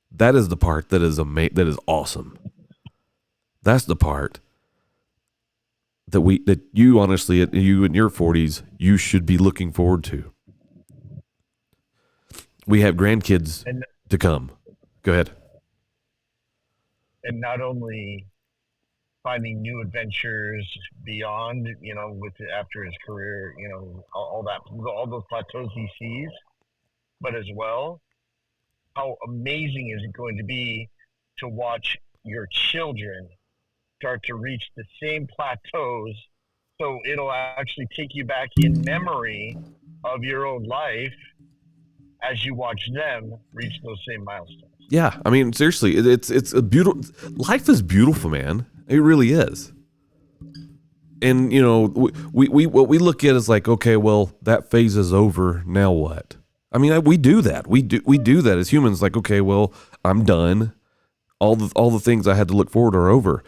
That is the part that is that is awesome. That's the part that you honestly, you in your 40s, you should be looking forward to. We have grandkids to come. Go ahead. And not only finding new adventures beyond, after his career, all those plateaus he sees, but as well, how amazing is it going to be to watch your children start to reach the same plateaus, so it'll actually take you back in memory of your own life as you watch them reach those same milestones. Yeah, I mean, seriously, it's a beautiful. Life is beautiful, man. It really is. And we what we look at is like, okay, well, that phase is over. Now what? I mean, we do that. We do that as humans. Like, okay, well, I'm done. All the things I had to look forward to are over.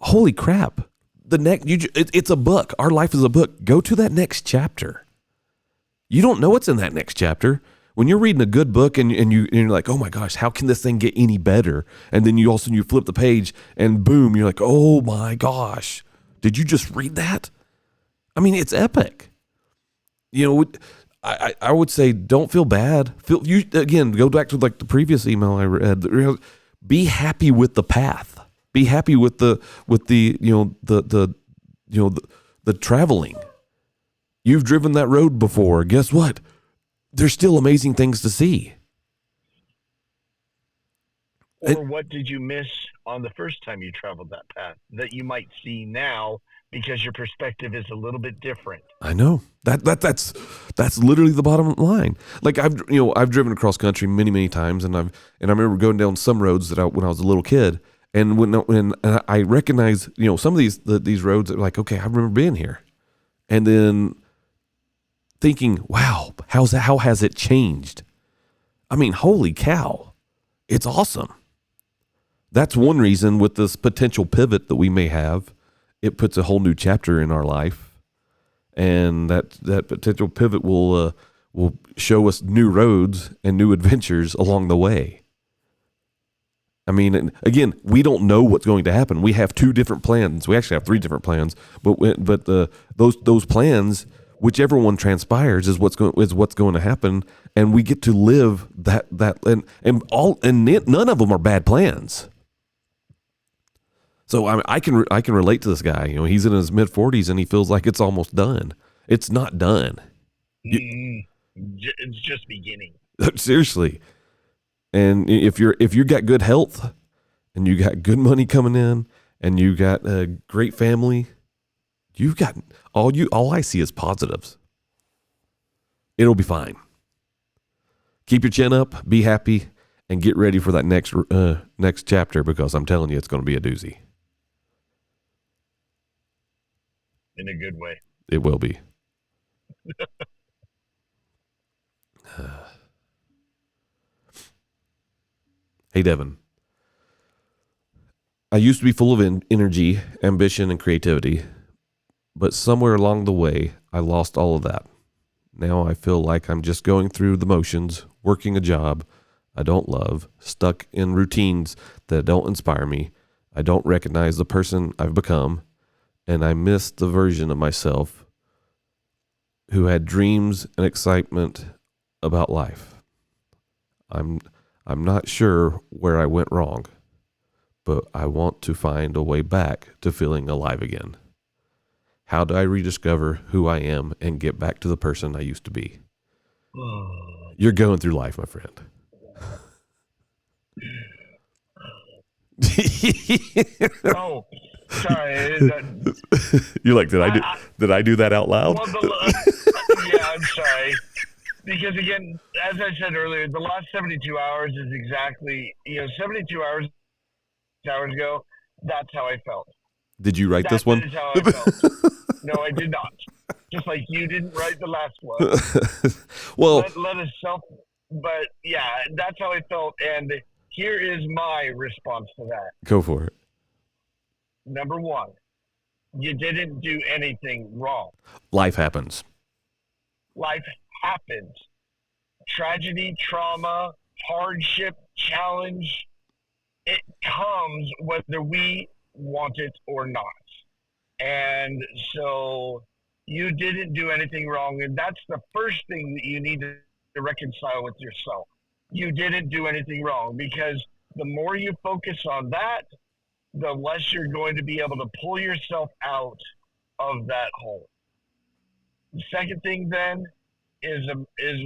Holy crap. It's a book. Our life is a book. Go to that next chapter. You don't know what's in that next chapter. When you're reading a good book and you're like, oh my gosh, how can this thing get any better? And then you all of a sudden you flip the page and boom, you're like, oh my gosh, did you just read that? I mean, it's epic. I would say don't feel bad. Again, go back to like the previous email I read. Be happy with the path. Be happy with the traveling. You've driven that road before. Guess what? There's still amazing things to see. Or what did you miss on the first time you traveled that path that you might see now because your perspective is a little bit different? I know that's literally the bottom line. Like I've driven across country many times, and I remember going down some roads when I was a little kid, and when I recognize some of these roads are like, okay, I remember being here, and then thinking, wow, how has it changed? I mean, holy cow, it's awesome. That's one reason with this potential pivot that we may have, it puts a whole new chapter in our life, and that potential pivot will show us new roads and new adventures along the way. I mean, again, we don't know what's going to happen. We have 2 different plans. We actually have 3 different plans, but those plans, whichever one transpires, is what's going to happen, and we get to live that and none of them are bad plans. So I can relate to this guy. He's in his mid-40s and he feels like it's almost done. It's not done. It's just beginning. Seriously. And if you got good health and you got good money coming in and you got a great family, you've got all I see is positives. It'll be fine. Keep your chin up, be happy, and get ready for that next chapter, because I'm telling you, it's going to be a doozy. In a good way. It will be. Hey, Devin. I used to be full of energy, ambition, and creativity, but somewhere along the way, I lost all of that. Now I feel like I'm just going through the motions, working a job I don't love, stuck in routines that don't inspire me. I don't recognize the person I've become, and I miss the version of myself who had dreams and excitement about life. I'm not sure where I went wrong, but I want to find a way back to feeling alive again. How do I rediscover who I am and get back to the person I used to be? You're going through life, my friend. Oh, sorry. You're like, did I do that out loud? Well, yeah, I'm sorry. Because again, as I said earlier, the last 72 hours is exactly, 72 hours ago, that's how I felt. Did you write this one? That is how I felt. No, I did not. Just like you didn't write the last one. Well, but yeah, that's how I felt. And here is my response to that. Go for it. Number 1, you didn't do anything wrong. Life happens. Life happens. Tragedy, trauma, hardship, challenge, it comes whether we want it or not. And so you didn't do anything wrong. And that's the first thing that you need to reconcile with yourself. You didn't do anything wrong, because the more you focus on that, the less you're going to be able to pull yourself out of that hole. The second thing then is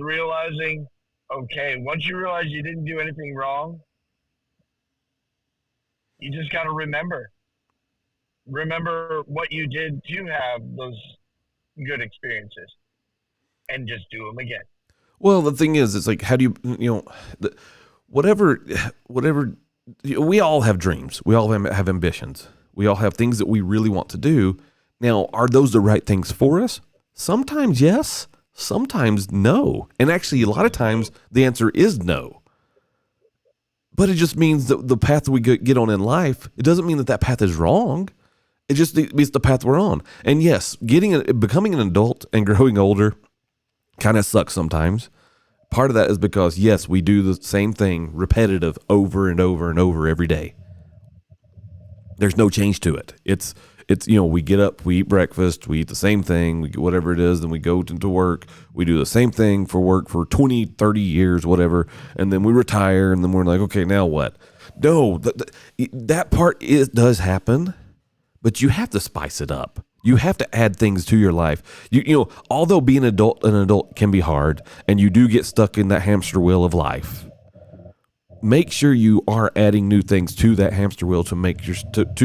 realizing, okay, once you realize you didn't do anything wrong, you just got to remember what you did to have those good experiences, and just do them again. Well, the thing is, it's like, how do you, whatever, we all have dreams. We all have ambitions. We all have things that we really want to do. Now, are those the right things for us? Sometimes yes, sometimes no. And actually, a lot of times the answer is no. But it just means that the path we get on in life, it doesn't mean that path is wrong. It just means the path we're on. And yes, becoming an adult and growing older kind of sucks sometimes. part of that is because, yes, we do the same thing repetitive over and over and over every day. There's no change to it. It's we get up, we eat breakfast, we eat the same thing, we get whatever it is, then we go into work, we do the same thing for work for 20, 30 years, whatever, and then we retire, and then we're like, okay, now what? No, that part does happen, but you have to spice it up. You have to add things to your life. Although being an adult can be hard, and you do get stuck in that hamster wheel of life, make sure you are adding new things to that hamster wheel to make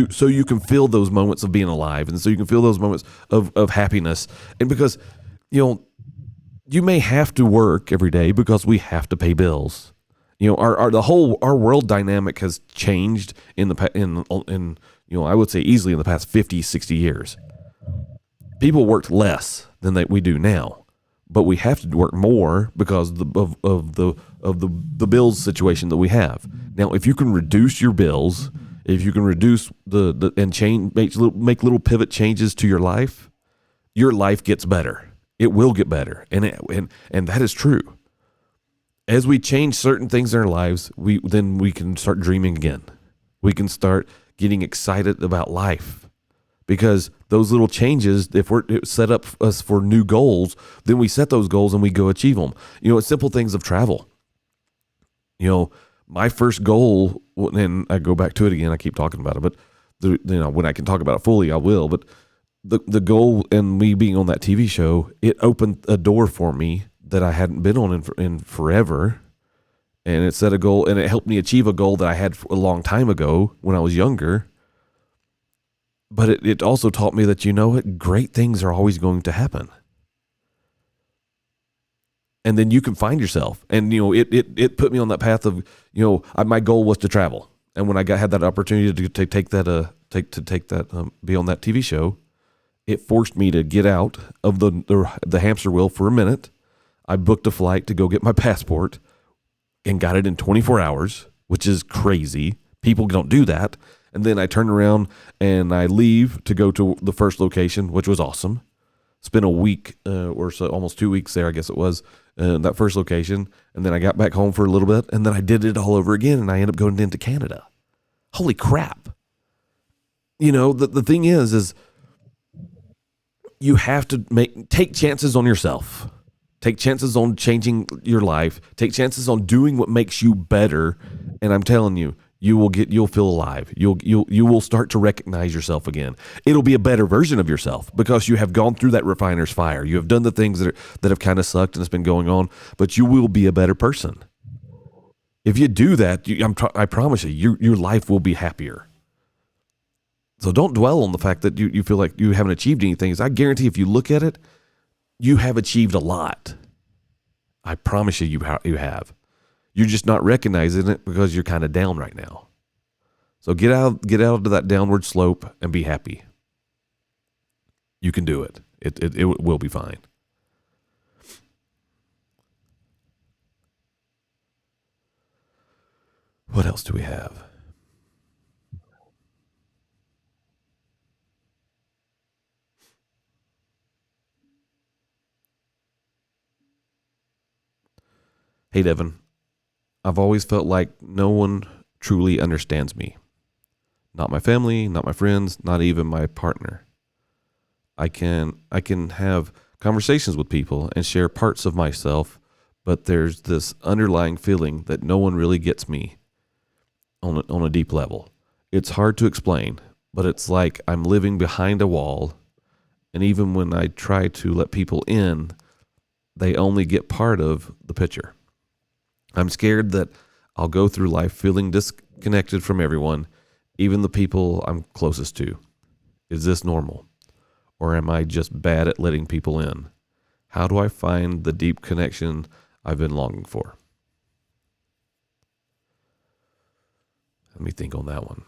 so you can feel those moments of being alive, and so you can feel those moments of happiness. And because you may have to work every day because we have to pay bills. Our world dynamic has changed in I would say easily in the past 50, 60 years. People worked less than we do now, but we have to work more because of the bills situation that we have. Now, if you can reduce your bills, if you can reduce and change, make little pivot changes to your life gets better. It will get better, and that is true. As we change certain things in our lives, we can start dreaming again. We can start getting excited about life, because those little changes, if we're set up us for new goals, then we set those goals and we go achieve them. It's simple things of travel. My first goal, and I go back to it again, I keep talking about it, but when I can talk about it fully, I will. But the goal and me being on that TV show, it opened a door for me that I hadn't been on in forever. And it set a goal, and it helped me achieve a goal that I had a long time ago when I was younger. But it also taught me that, great things are always going to happen. And then you can find yourself. And, it put me on that path of, my goal was to travel. And when I had that opportunity to take that, be on that TV show, it forced me to get out of the hamster wheel for a minute. I booked a flight to go get my passport and got it in 24 hours, which is crazy. People don't do that. And then I turn around and I leave to go to the first location, which was awesome. Spent a week or so, almost 2 weeks there, I guess it was, that first location. And then I got back home for a little bit, and then I did it all over again, and I ended up going into Canada. Holy crap. The thing is you have to take chances on yourself. Take chances on changing your life. Take chances on doing what makes you better. And I'm telling you, you'll feel alive. You will start to recognize yourself again. It'll be a better version of yourself because you have gone through that refiner's fire. You have done the things that have kind of sucked and it's been going on, but you will be a better person. If you do that, I promise you, your life will be happier. So don't dwell on the fact that you feel like you haven't achieved anything. I guarantee if you look at it, you have achieved a lot. I promise you have. You're just not recognizing it because you're kind of down right now. So get out of that downward slope and be happy. You can do it. It will be fine. What else do we have? Hey, Devin. I've always felt like no one truly understands me. Not my family, not my friends, not even my partner. I can have conversations with people and share parts of myself, but there's this underlying feeling that no one really gets me on a deep level. It's hard to explain, but it's like I'm living behind a wall, and even when I try to let people in, they only get part of the picture. I'm scared that I'll go through life feeling disconnected from everyone, even the people I'm closest to. Is this normal? Or am I just bad at letting people in? How do I find the deep connection I've been longing for? Let me think on that one.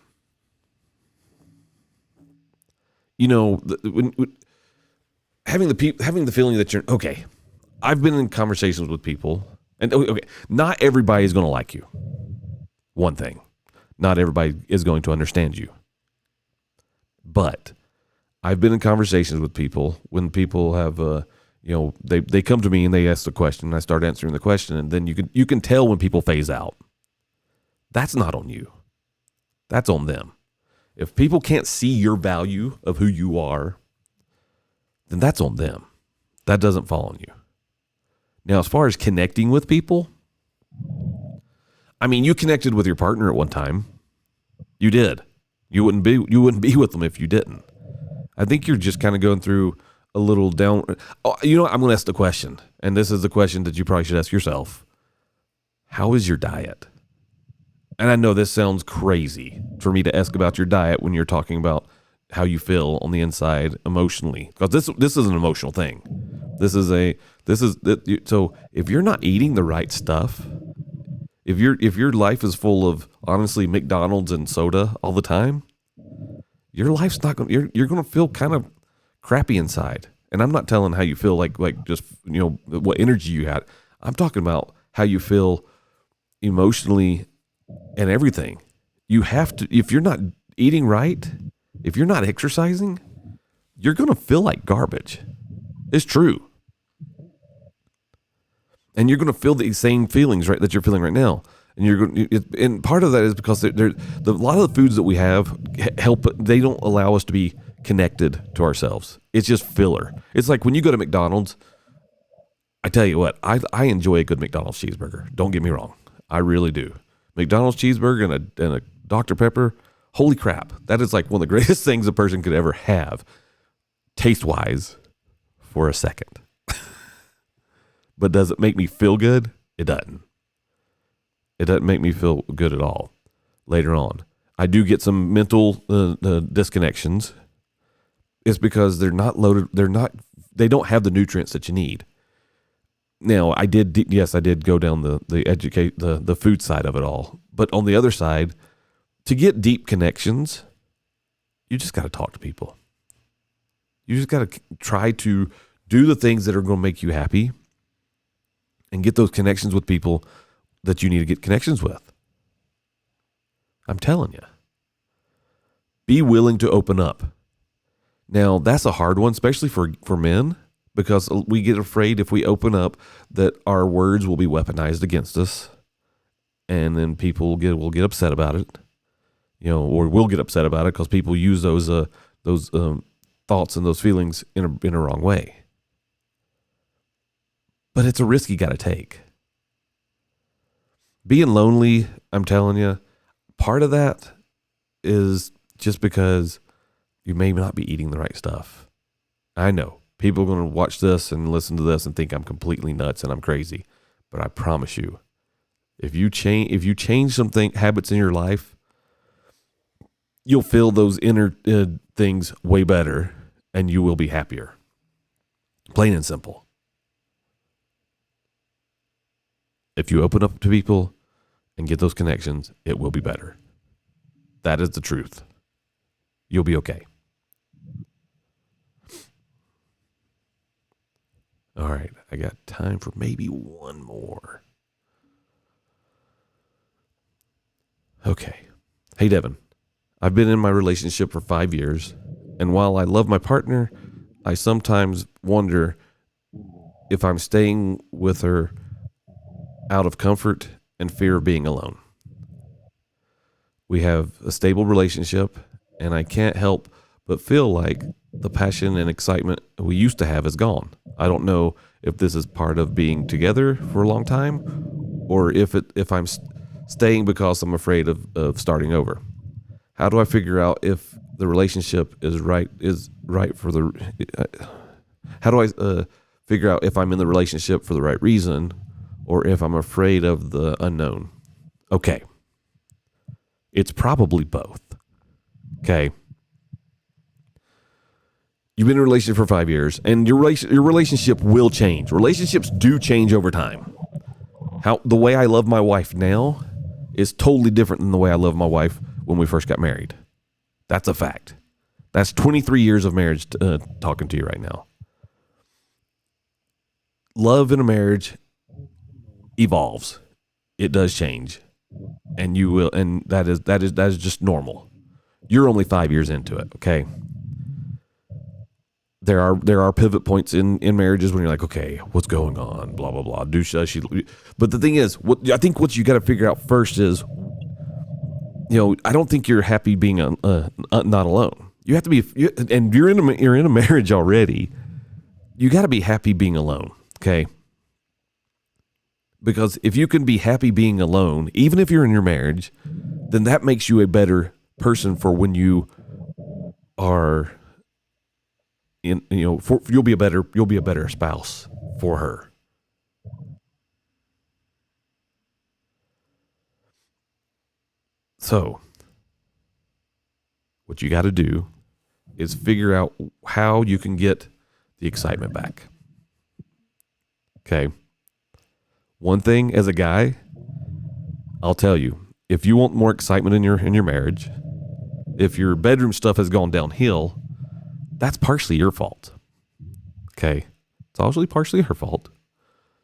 Having the feeling that you're okay. I've been in conversations with people. And okay, not everybody is going to like you. One thing, not everybody is going to understand you. But I've been in conversations with people when people have, they come to me and they ask the question, and I start answering the question, and then you can tell when people phase out. That's not on you. That's on them. If people can't see your value of who you are, then that's on them. That doesn't fall on you. Now, as far as connecting with people, I mean, you connected with your partner at one time. You did. You wouldn't be with them if you didn't. I think you're just kind of going through a little down. Oh, you know what? I'm going to ask the question, and this is the question that you probably should ask yourself. How is your diet? And I know this sounds crazy for me to ask about your diet when you're talking about how you feel on the inside emotionally, because this is an emotional thing. So if you're not eating the right stuff, if your life is full of, honestly, McDonald's and soda all the time, your life's not going. You're going to feel kind of crappy inside. And I'm not telling how you feel like just what energy you had. I'm talking about how you feel emotionally and everything. You have to. If you're not eating right, if you're not exercising, you're going to feel like garbage. It's true. And you're going to feel the same feelings, right, that you're feeling right now. And part of that is because a lot of the foods that we have help. They don't allow us to be connected to ourselves. It's just filler. It's like when you go to McDonald's. I tell you what, I enjoy a good McDonald's cheeseburger. Don't get me wrong, I really do. McDonald's cheeseburger and a Dr. Pepper. Holy crap! That is like one of the greatest things a person could ever have, taste wise, for a second. But does it make me feel good? It doesn't. It doesn't make me feel good at all. Later on, I do get some mental disconnections. It's because they're not loaded. They don't have the nutrients that you need. Now, I did go down the food side of it all. But on the other side, to get deep connections, you just got to talk to people. You just got to try to do the things that are going to make you happy and get those connections with people that you need to get connections with. I'm telling you. Be willing to open up. Now, that's a hard one, especially for men, because we get afraid if we open up that our words will be weaponized against us, and then people will get upset about it, or will get upset about it because people use those thoughts and those feelings in a wrong way. But it's a risk you got to take. Being lonely, I'm telling you, part of that is just because you may not be eating the right stuff. I know people are going to watch this and listen to this and think I'm completely nuts and I'm crazy. But I promise you, if you change some habits in your life, you'll feel those inner things way better and you will be happier. Plain and simple. If you open up to people and get those connections, it will be better. That is the truth. You'll be okay. All right, I got time for maybe one more. Okay. Hey, Devin. I've been in my relationship for 5 years, and while I love my partner, I sometimes wonder if I'm staying with her out of comfort and fear of being alone. We have a stable relationship, and I can't help but feel like the passion and excitement we used to have is gone. I don't know if this is part of being together for a long time, or if I'm staying because I'm afraid of starting over. How do I figure out if the relationship is right for the? How do I figure out if I'm in the relationship for the right reason, or if I'm afraid of the unknown? Okay. It's probably both. Okay. You've been in a relationship for 5 years, and your relationship will change. Relationships do change over time. The way I love my wife now is totally different than the way I love my wife when we first got married. That's a fact. That's 23 years of marriage talking to you right now. Love in a marriage evolves. It does change. And you will, and that is just normal. You're only 5 years into it, okay? there are pivot points in marriages when you're like, okay, what's going on? Blah blah blah. But the thing is, what you got to figure out first is, I don't think you're happy being not alone. You have to be, and you're in a marriage already. You got to be happy being alone, okay? Because if you can be happy being alone, even if you're in your marriage, then that makes you a better person for when you are you'll be a better spouse for her. So, what you got to do is figure out how you can get the excitement back. Okay. One thing as a guy, I'll tell you, if you want more excitement in your marriage, if your bedroom stuff has gone downhill, that's partially your fault. Okay. It's actually partially her fault.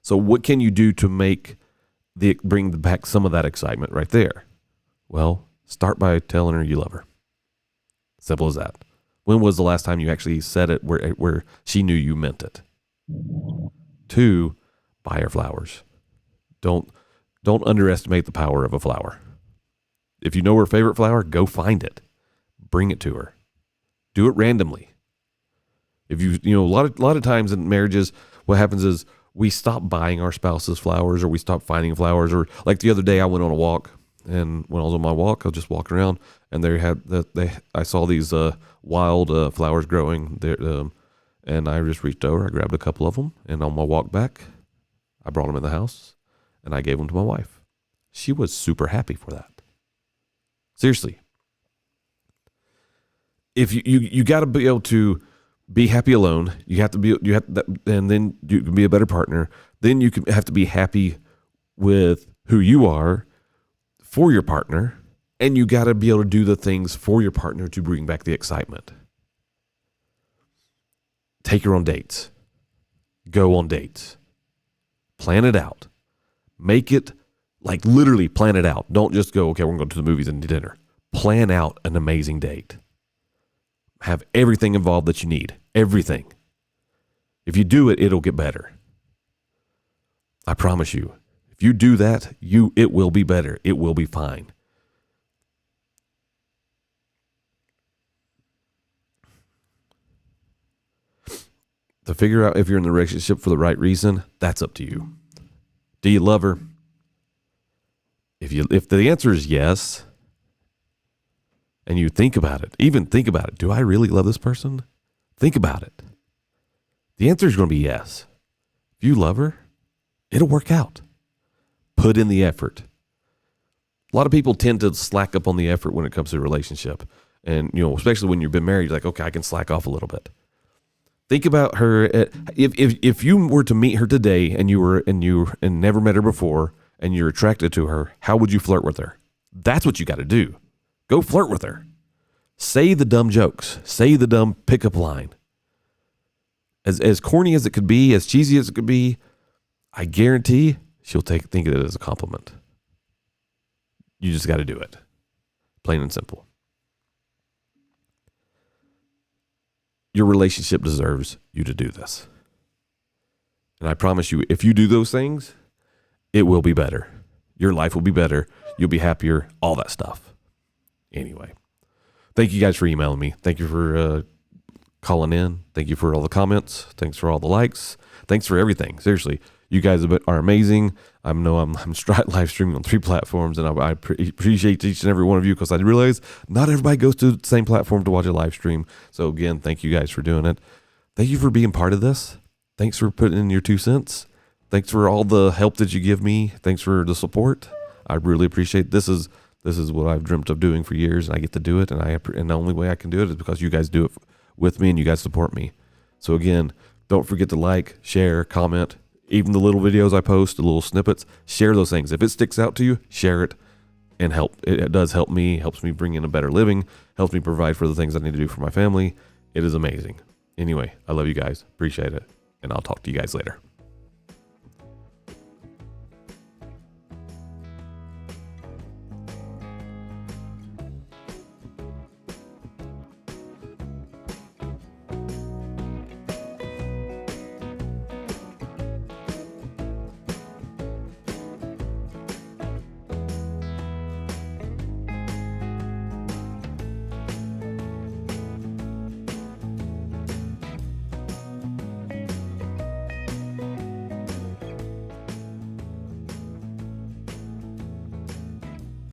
So what can you do to bring back some of that excitement right there? Well, start by telling her you love her. Simple as that. When was the last time you actually said it where she knew you meant it? 2, buy her flowers. Don't underestimate the power of a flower. If you know her favorite flower, go find it. Bring it to her. Do it randomly. If a lot of times in marriages, what happens is we stop buying our spouses flowers, or we stop finding flowers, or like the other day I went on a walk, and when I was on my walk, I was just walking around, and I saw these wild flowers growing there, and I just reached over, I grabbed a couple of them, and on my walk back, I brought them in the house, and I gave them to my wife. She was super happy for that. Seriously. If you got to be able to be happy alone, and then you can be a better partner. Then you have to be happy with who you are for your partner, and you got to be able to do the things for your partner to bring back the excitement. Take her on dates. Go on dates. Plan it out. Make it, like, literally plan it out. Don't just go, okay, we're going to go to the movies and dinner. Plan out an amazing date. Have everything involved that you need. Everything. If you do it, it'll get better. I promise you. If you do that, it will be better. It will be fine. To figure out if you're in the relationship for the right reason, that's up to you. Do you love her? If the answer is yes, and you think about it, do I really love this person? Think about it. The answer is going to be yes. If you love her, it'll work out. Put in the effort. A lot of people tend to slack up on the effort when it comes to a relationship. And, especially when you've been married, you're like, okay, I can slack off a little bit. Think about her. If you were to meet her today and you never met her before and you're attracted to her, how would you flirt with her? That's what you got to do. Go flirt with her. Say the dumb jokes. Say the dumb pickup line. As corny as it could be, as cheesy as it could be, I guarantee she'll think of it as a compliment. You just got to do it. Plain and simple. Your relationship deserves you to do this. And I promise you, if you do those things, it will be better. Your life will be better. You'll be happier, all that stuff. Anyway, thank you guys for emailing me. Thank you for calling in. Thank you for all the comments. Thanks for all the likes. Thanks for everything. Seriously, you guys are amazing. I know I'm live streaming on 3 platforms, and I appreciate each and every one of you, because I realize not everybody goes to the same platform to watch a live stream. So again, thank you guys for doing it. Thank you for being part of this. Thanks for putting in your 2 cents. Thanks for all the help that you give me. Thanks for the support. I really appreciate it. This is what I've dreamt of doing for years, and I get to do it. And the only way I can do it is because you guys do it with me and you guys support me. So again, don't forget to like, share, comment, even the little videos I post, the little snippets, share those things. If it sticks out to you, share it and help. It does help me, helps me bring in a better living, helps me provide for the things I need to do for my family. It is amazing. Anyway, I love you guys. Appreciate it. And I'll talk to you guys later.